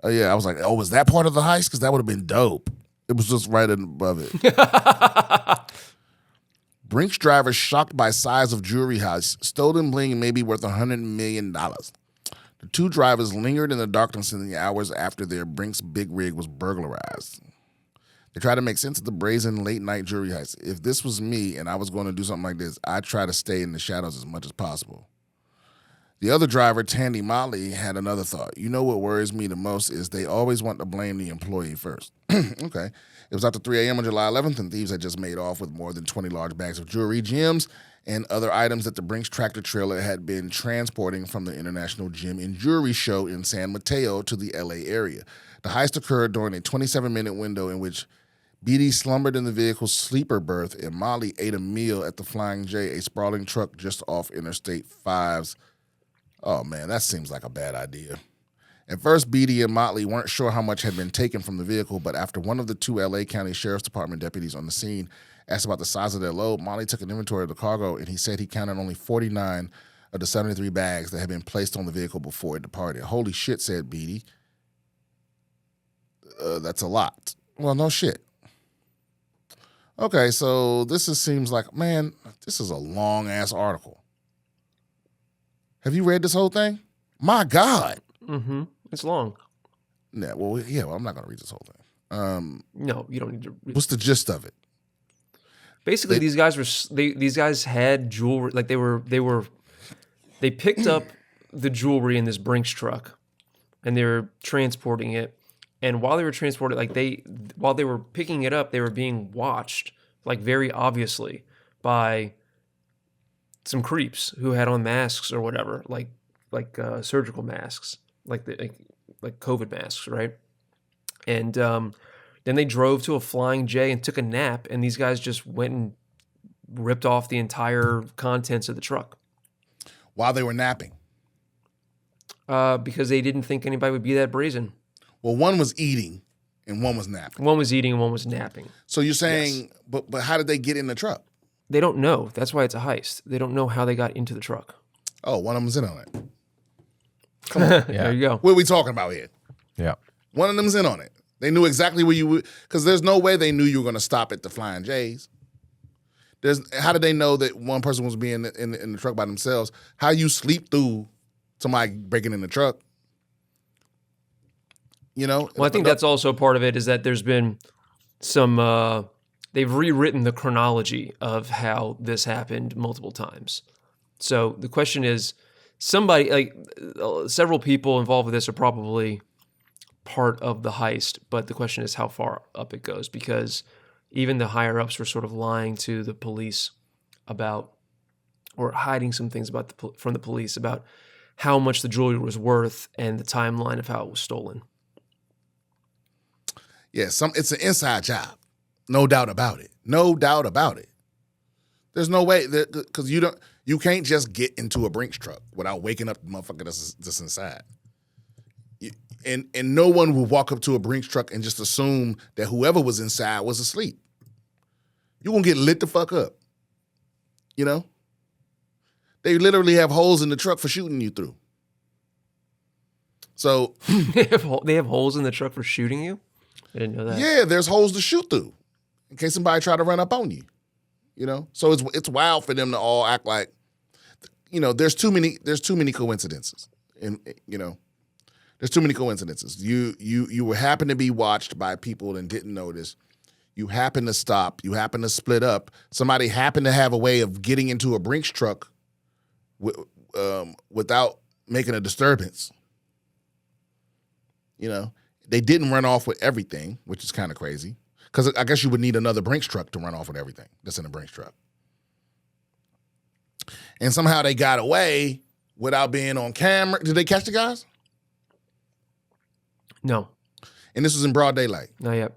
A: Oh yeah, I was like, was that part of the heist? Because that would have been dope. It was just right above it. Brinks driver shocked by size of jewelry heist. Stolen bling may be worth $100 million. The two drivers lingered in the darkness in the hours after their Brinks big rig was burglarized. They tried to make sense of the brazen late-night jewelry heist. If this was me and I was going to do something like this, I'd try to stay in the shadows as much as possible. The other driver, Tandy Motley, had another thought. You know what worries me the most is they always want to blame the employee first. Okay. It was after 3 a.m. on July 11th, and thieves had just made off with more than 20 large bags of jewelry, gems, and other items that the Brinks tractor trailer had been transporting from the International Gem and Jewelry Show in San Mateo to the L.A. area. The heist occurred during a 27-minute window in which Beatty slumbered in the vehicle's sleeper berth, and Molly ate a meal at the Flying J, a sprawling truck just off Interstate 5's. Oh, man, that seems like a bad idea. At first, Beatty and Motley weren't sure how much had been taken from the vehicle, but after one of the 2 L.A. County Sheriff's Department deputies on the scene asked about the size of their load, Motley took an inventory of the cargo, and he said he counted only 49 of the 73 bags that had been placed on the vehicle before it departed. Holy shit, said Beatty. That's a lot. Well, no shit. Okay, so seems like, man, this is a long-ass article. Have you read this whole thing? My God.
B: Mm-hmm. It's long.
A: Yeah, well, I'm not going to read this whole thing.
B: No, you don't need to read.
A: What's the gist of it?
B: Basically, these guys had jewelry. Like they picked up the jewelry in this Brinks truck, and they were transporting it. And while they were transporting, while they were picking it up, they were being watched, like very obviously, by some creeps who had on masks or whatever, like surgical masks, like COVID masks, right? And then they drove to a Flying J and took a nap, and these guys just went and ripped off the entire contents of the truck.
A: While they were napping?
B: Because they didn't think anybody would be that brazen.
A: Well, one was eating and one was napping.
B: One was eating and one was napping.
A: So you're saying, yes. But how did they get in the truck?
B: They don't know. That's why it's a heist. They don't know how they got into the truck.
A: Oh, one of them's in on it. Come on.
B: Yeah. There you go.
A: What are we talking about here?
C: Yeah.
A: One of them's in on it. They knew exactly where you would, because there's no way they knew you were going to stop at the Flying J's. How did they know that one person was being in the truck by themselves? How you sleep through somebody breaking in the truck? You know?
B: Well, I think that's also part of it, is that there's been some, they've rewritten the chronology of how this happened multiple times. So the question is, several people involved with this are probably part of the heist, but the question is how far up it goes, because even the higher ups were sort of lying to the police about, or hiding some things from the police about how much the jewelry was worth and the timeline of how it was stolen.
A: Yeah, it's an inside job. No doubt about it. No doubt about it. There's no way, because you can't just get into a Brinks truck without waking up the motherfucker that's inside. And no one will walk up to a Brinks truck and just assume that whoever was inside was asleep. You're going to get lit the fuck up. You know? They literally have holes in the truck for shooting you through. So
B: they have holes in the truck for shooting you? I didn't know that.
A: Yeah, there's holes to shoot through in case somebody try to run up on you. You know? So it's wild for them to all act like, you know, there's too many coincidences. And you know, there's too many coincidences. You happen to be watched by people and didn't notice. You happen to stop. You happen to split up. Somebody happened to have a way of getting into a Brinks truck without making a disturbance. You know, they didn't run off with everything, which is kind of crazy. Because I guess you would need another Brinks truck to run off with everything that's in a Brinks truck. And somehow they got away without being on camera. Did they catch the guys?
B: No.
A: And this was in broad daylight?
B: Not yet.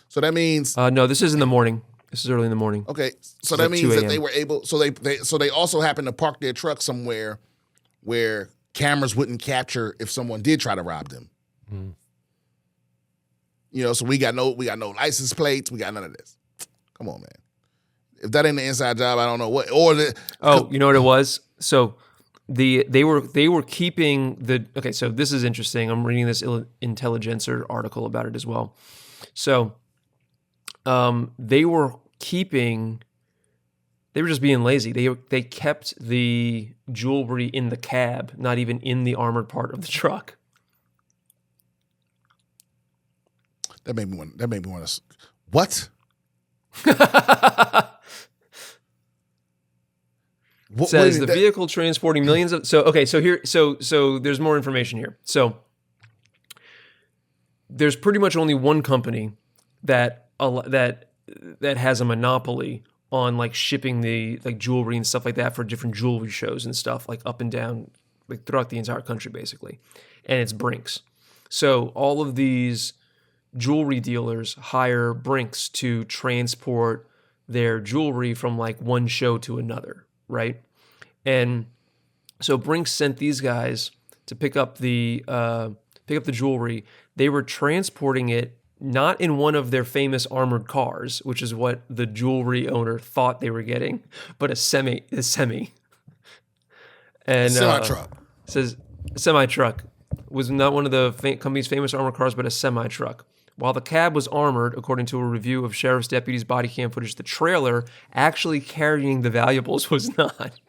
A: So that means...
B: no, this is in the morning. This is early in the morning.
A: Okay, so that means that they were able... So they also happened to park their truck somewhere where cameras wouldn't capture if someone did try to rob them. Mm. You know, so we got no license plates. We got none of this. Come on, man. If that ain't the inside job, I don't know what.
B: You know what it was? So they were keeping the. Okay, so this is interesting. I'm reading this Intelligencer article about it as well. So they were just being lazy. They kept the jewelry in the cab, not even in the armored part of the truck.
A: That made me want to. What?
B: Says the vehicle transporting millions of so there's more information here. So there's pretty much only one company that has a monopoly on like shipping the like jewelry and stuff like that for different jewelry shows and stuff like up and down like throughout the entire country basically. And it's Brinks. So all of these jewelry dealers hire Brinks to transport their jewelry from like one show to another, right? And so Brinks sent these guys to pick up the jewelry. They were transporting it not in one of their famous armored cars, which is what the jewelry owner thought they were getting, but a semi. And
A: semi-truck.
B: Says semi-truck was not one of the company's famous armored cars, but a semi-truck. While the cab was armored, according to a review of sheriff's deputies' body cam footage, the trailer actually carrying the valuables was not.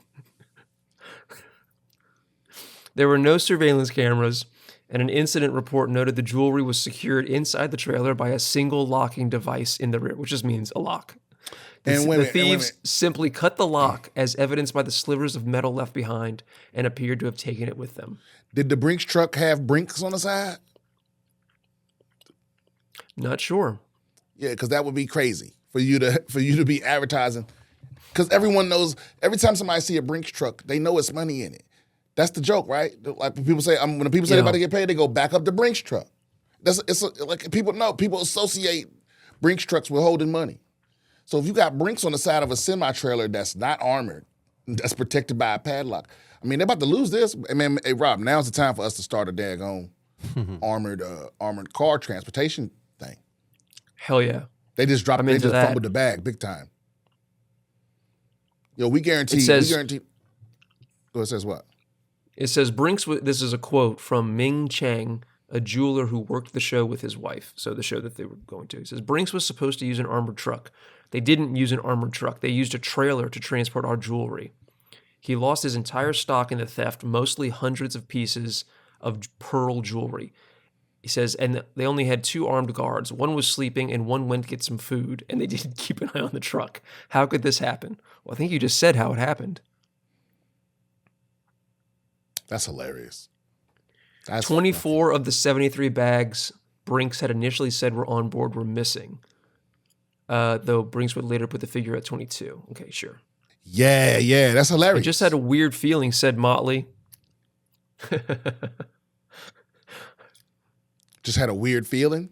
B: There were no surveillance cameras, and an incident report noted the jewelry was secured inside the trailer by a single locking device in the rear, which just means a lock. The thieves simply cut the lock, as evidenced by the slivers of metal left behind, and appeared to have taken it with them.
A: Did the Brinks truck have Brinks on the side?
B: Not sure.
A: Yeah, because that would be crazy for you to be advertising. Because everyone knows, every time somebody see a Brinks truck, they know it's money in it. That's the joke, right? Like when people say, when people say they're about to get paid, they go back up the Brinks truck. Like people associate Brinks trucks with holding money. So if you got Brinks on the side of a semi-trailer that's not armored, that's protected by a padlock, I mean, they're about to lose this. I mean, hey, Rob, now's the time for us to start a daggone armored car transportation thing.
B: Hell yeah.
A: They just fumbled the bag big time. Yo, we guarantee. Go ahead, it says what?
B: It says Brinks, this is a quote from Ming Chang, a jeweler who worked the show with his wife, so the show that they were going to. He says, Brinks was supposed to use an armored truck. They didn't use an armored truck. They used a trailer to transport our jewelry. He lost his entire stock in the theft, mostly hundreds of pieces of pearl jewelry. He says, and they only had 2 armed guards. One was sleeping and one went to get some food, and they didn't keep an eye on the truck. How could this happen? Well, I think you just said how it happened.
A: That's hilarious.
B: 24 of the 73 bags Brinks had initially said were on board were missing, though Brinks would later put the figure at 22. Okay, sure.
A: Yeah, that's hilarious.
B: I just had a weird feeling, said Motley.
A: Just had a weird feeling?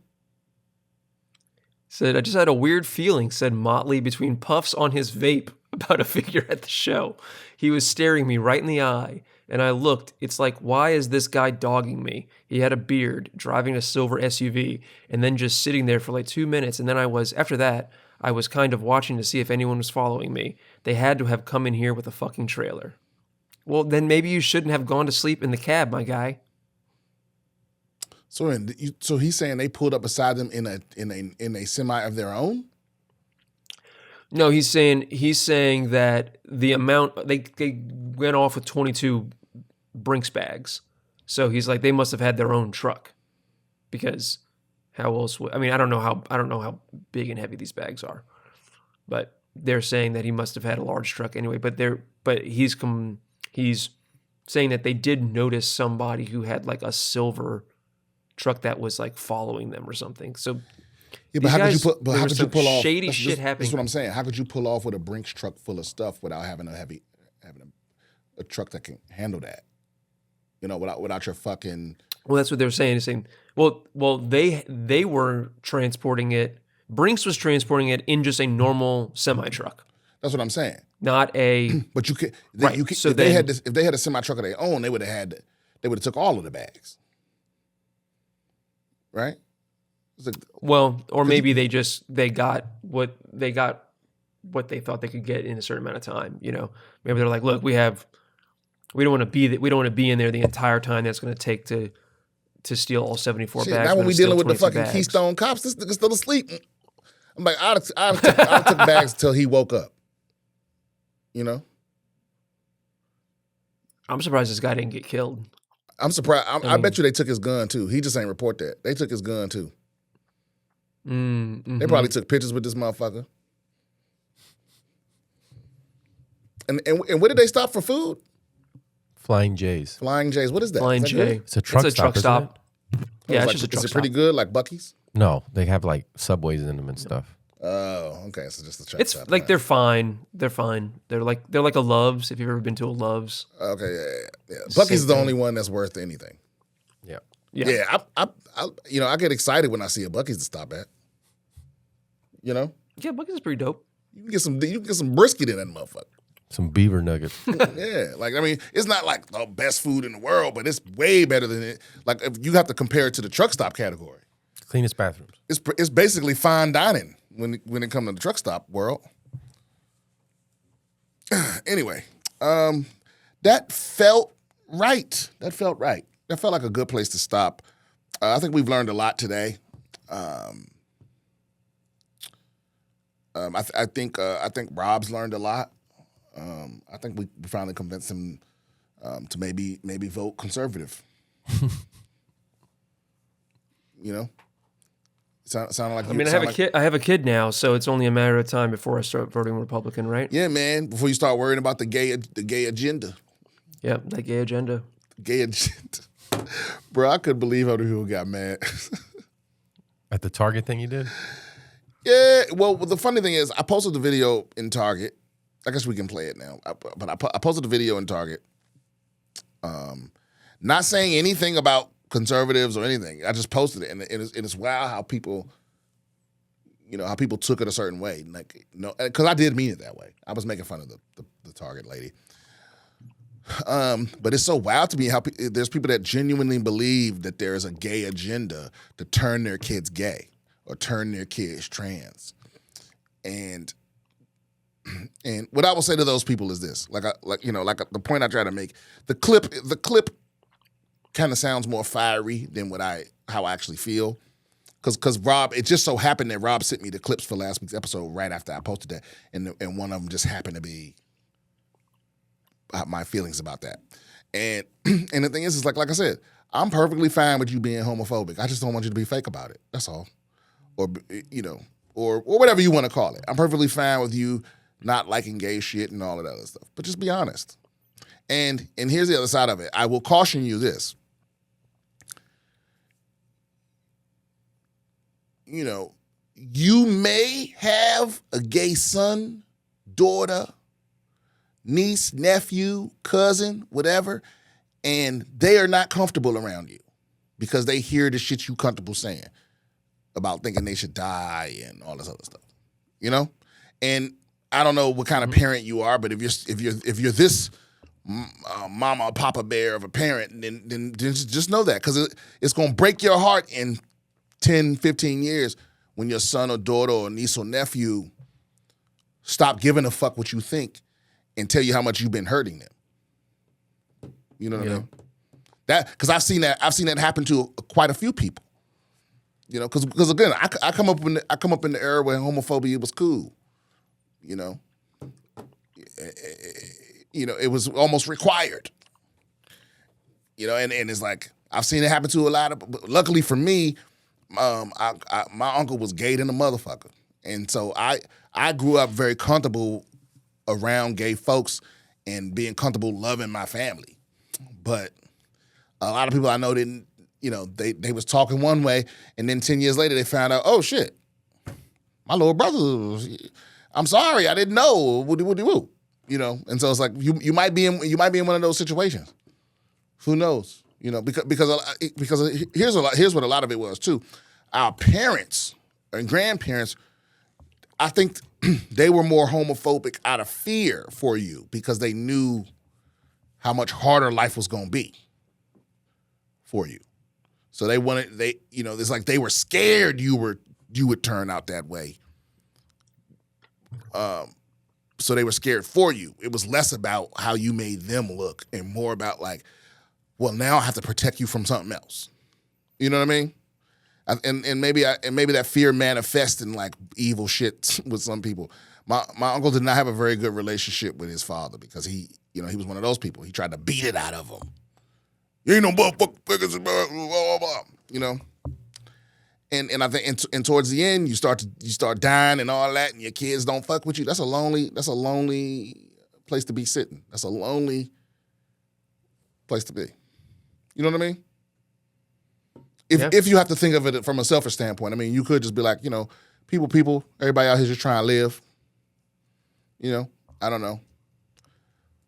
B: Said, I just had a weird feeling, said Motley between puffs on his vape about a figure at the show. He was staring me right in the eye, and I looked. It's like, why is this guy dogging me? He had a beard, driving a silver SUV, and then just sitting there for like 2 minutes, and then after that, I was kind of watching to see if anyone was following me. They had to have come in here with a fucking trailer. Well, then maybe you shouldn't have gone to sleep in the cab, my guy.
A: So he's saying they pulled up beside them in a semi of their own?
B: No, he's saying that the amount they went off with 22 Brinks bags. So he's like, they must have had their own truck, because how else would, I mean, I don't know how big and heavy these bags are, but they're saying that he must have had a large truck anyway. But he's saying that they did notice somebody who had like a silver truck that was like following them or something. So
A: yeah, but how could you pull off
B: shady shit happening?
A: That's what I'm saying. How could you pull off with a Brinks truck full of stuff without having a truck that can handle that? You know, without your fucking.
B: Well, that's what they're saying. They're saying, well, they were transporting it. Brinks was transporting it in just a normal semi truck.
A: That's what I'm saying.
B: Not a.
A: But you could.
B: Right.
A: If they had a semi truck of their own, they would have took all of the bags. Right.
B: Well, or maybe they got what they thought they could get in a certain amount of time. You know, maybe they're like, look, we don't want to be in there the entire time that's going to take to steal all 74 bags.
A: Now when we dealing with the fucking
B: bags.
A: Keystone cops, this nigga's still asleep. I'm like, I took bags until he woke up. You know.
B: I'm surprised this guy didn't get killed.
A: I'm surprised. I bet you they took his gun too. He just ain't report that. They took his gun too.
B: Mm-hmm.
A: They probably took pictures with this motherfucker. And where did they stop for food?
C: Flying J's.
A: Flying J's. What is that?
B: Flying
A: Is that
B: J.
A: good?
C: It's a truck
B: It's a
C: stop,
B: truck
C: isn't
B: stop. Yeah, it's
A: Like,
B: just a truck
A: is it
B: stop.
A: pretty good, like Buc-ee's?
C: No, they have like Subways in them and stuff.
A: Oh, okay. So just the truck
B: It's
A: stop.
B: like they're fine. They're fine. They're like a Love's. If you've ever been to a Love's.
A: Okay, yeah. Buc-ee's is the
B: thing.
A: only one that's worth anything.
C: Yeah.
B: Yeah.
A: Yeah, I get excited when I see a Buc-ee's to stop at. You know,
B: Yeah, Buc-ee's is pretty dope.
A: you can get some brisket in that motherfucker.
C: Some beaver nuggets.
A: Yeah, like I mean, it's not like the best food in the world, but it's way better than it. Like if you have to compare it to the truck stop category,
C: Cleanest bathrooms.
A: it's basically fine dining when it comes to the truck stop world. Anyway, that felt right. That felt right. That felt like a good place to stop. I think we've learned a lot today. I think Rob's learned a lot. I think we finally convinced him to maybe vote conservative. You know, sounded like
B: I mean, I have a kid now, so it's only a matter of time before I start voting Republican, right?
A: Yeah, man. Before you start worrying about the gay agenda,
B: Yeah, that gay agenda.
A: gay agenda, bro. I couldn't believe how the people got mad.
C: At the Target thing you did?
A: Yeah. Well, the funny thing is, I posted the video in Target. I guess we can play it now. But I posted the video in Target. Not saying anything about conservatives or anything. I just posted it, and it's wild how people, how people took it a certain way. Like, because I did mean it that way. I was making fun of the Target lady. But it's so wild to me how there's people that genuinely believe that there is a gay agenda to turn their kids gay or turn their kids trans. And what I will say to those people is this: the point I try to make. The clip kind of sounds more fiery than how I actually feel. Because Rob, it just so happened that Rob sent me the clips for last week's episode right after I posted that, and one of them just happened to be my feelings about that. And the thing is like I said, I'm perfectly fine with you being homophobic. I just don't want you to be fake about it. That's all. Or or whatever you want to call it. I'm perfectly fine with you not liking gay shit and all of that other stuff. But just be honest. And here's the other side of it. I will caution you this. You may have a gay son, daughter, niece, nephew, cousin, whatever, and they are not comfortable around you because they hear the shit you comfortable saying about thinking they should die and all this other stuff, And I don't know what kind of parent you are, but if you're this mama or papa bear of a parent, then just know that, because it's going to break your heart in 10, 15 years when your son or daughter or niece or nephew stop giving a fuck what you think and tell you how much you've been hurting them. You know what I mean? That, because I've seen that happen to quite a few people. Because again, I come up in the era where homophobia was cool. It was almost required. And it's like I've seen it happen to a lot of. Luckily for me, my uncle was gay than a motherfucker, and so I grew up very comfortable around gay folks and being comfortable loving my family. But a lot of people I know didn't. They was talking one way, and then 10 years later they found out, oh shit, my little brother. I'm sorry, I didn't know. Woo. And so it's like you might be in one of those situations. Who knows? Because here's what a lot of it was too. Our parents and grandparents, I think they were more homophobic out of fear for you because they knew how much harder life was going to be for you. So it's like they were scared you would turn out that way. So they were scared for you. It was less about how you made them look and more about like, well, now I have to protect you from something else. You know what I mean? And maybe that fear manifests in like evil shit with some people. My uncle did not have a very good relationship with his father because he was one of those people. He tried to beat it out of him. You ain't no motherfucker figures, blah, blah, blah, And I think and towards the end you start dying and all that, and your kids don't fuck with you. That's a lonely place to be sitting. That's a lonely place to be. You know what I mean? If you have to think of it from a selfish standpoint, I mean, you could just be like, people, everybody out here just trying to live. I don't know.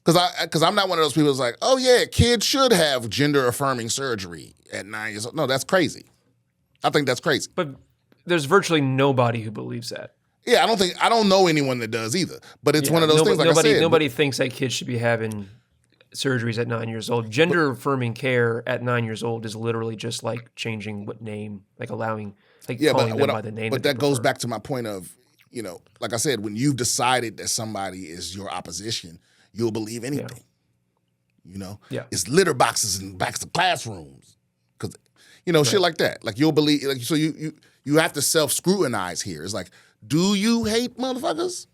A: Because I'm not one of those people that's like, oh yeah, kids should have gender affirming surgery at 9 years old. No, that's crazy. I think that's crazy.
B: But there's virtually nobody who believes that.
A: Yeah, I don't know anyone that does either. But it's one of those things. Like I said,
B: nobody thinks that kids should be having surgeries at 9 years old. Gender affirming care at 9 years old is literally just like changing what name, like allowing, like calling them by the name.
A: But that goes back to my point of, like I said, when you've decided that somebody is your opposition, you'll believe anything.
B: Yeah.
A: It's litter boxes in backs of classrooms, because shit like that. Like you'll believe. Like so, you have to self-scrutinize here. It's like, do you hate motherfuckers?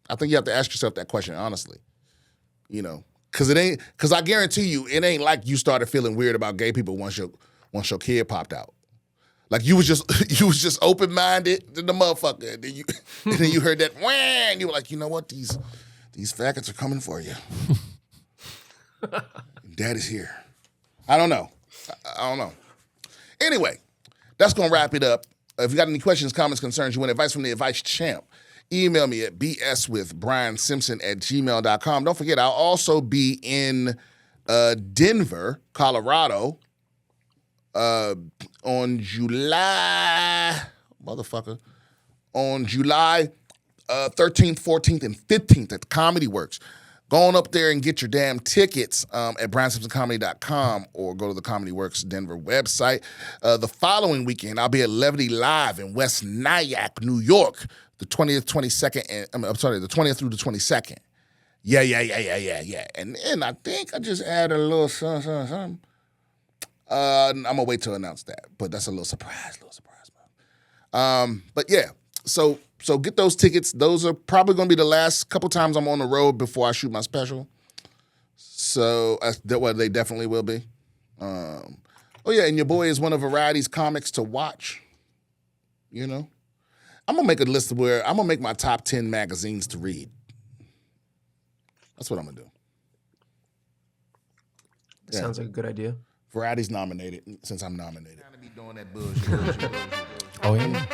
A: I think you have to ask yourself that question honestly. Because I guarantee you, it ain't like you started feeling weird about gay people once your kid popped out. Like you was just open minded to the motherfucker, and then you heard that wah, and you were like, you know what, these faggots are coming for you. Daddy's here. I don't know. Anyway, that's gonna wrap it up. If you got any questions, comments, concerns, you want advice from the advice champ, email me at BSwithBrianSimpson@gmail.com. Don't forget, I'll also be in Denver, Colorado, on July 13th, 14th, and 15th at the Comedy Works. Go on up there and get your damn tickets at BrianSimpsonComedy.com or go to the Comedy Works Denver website. The following weekend, I'll be at Levity Live in West Nyack, New York, the 20th, 22nd, the 20th through the 22nd. Yeah. And then I think I just added a little something. I'm going to wait to announce that, but that's a little surprise, man. But yeah, so get those tickets. Those are probably going to be the last couple times I'm on the road before I shoot my special. So they definitely will be. Oh yeah, and your boy is one of Variety's comics to watch. I'm going to make a list where I'm going to make my top 10 magazines to read. That's what I'm going to do.
B: Yeah. Sounds like a good idea.
A: Variety's nominated since I'm nominated.
C: Oh yeah.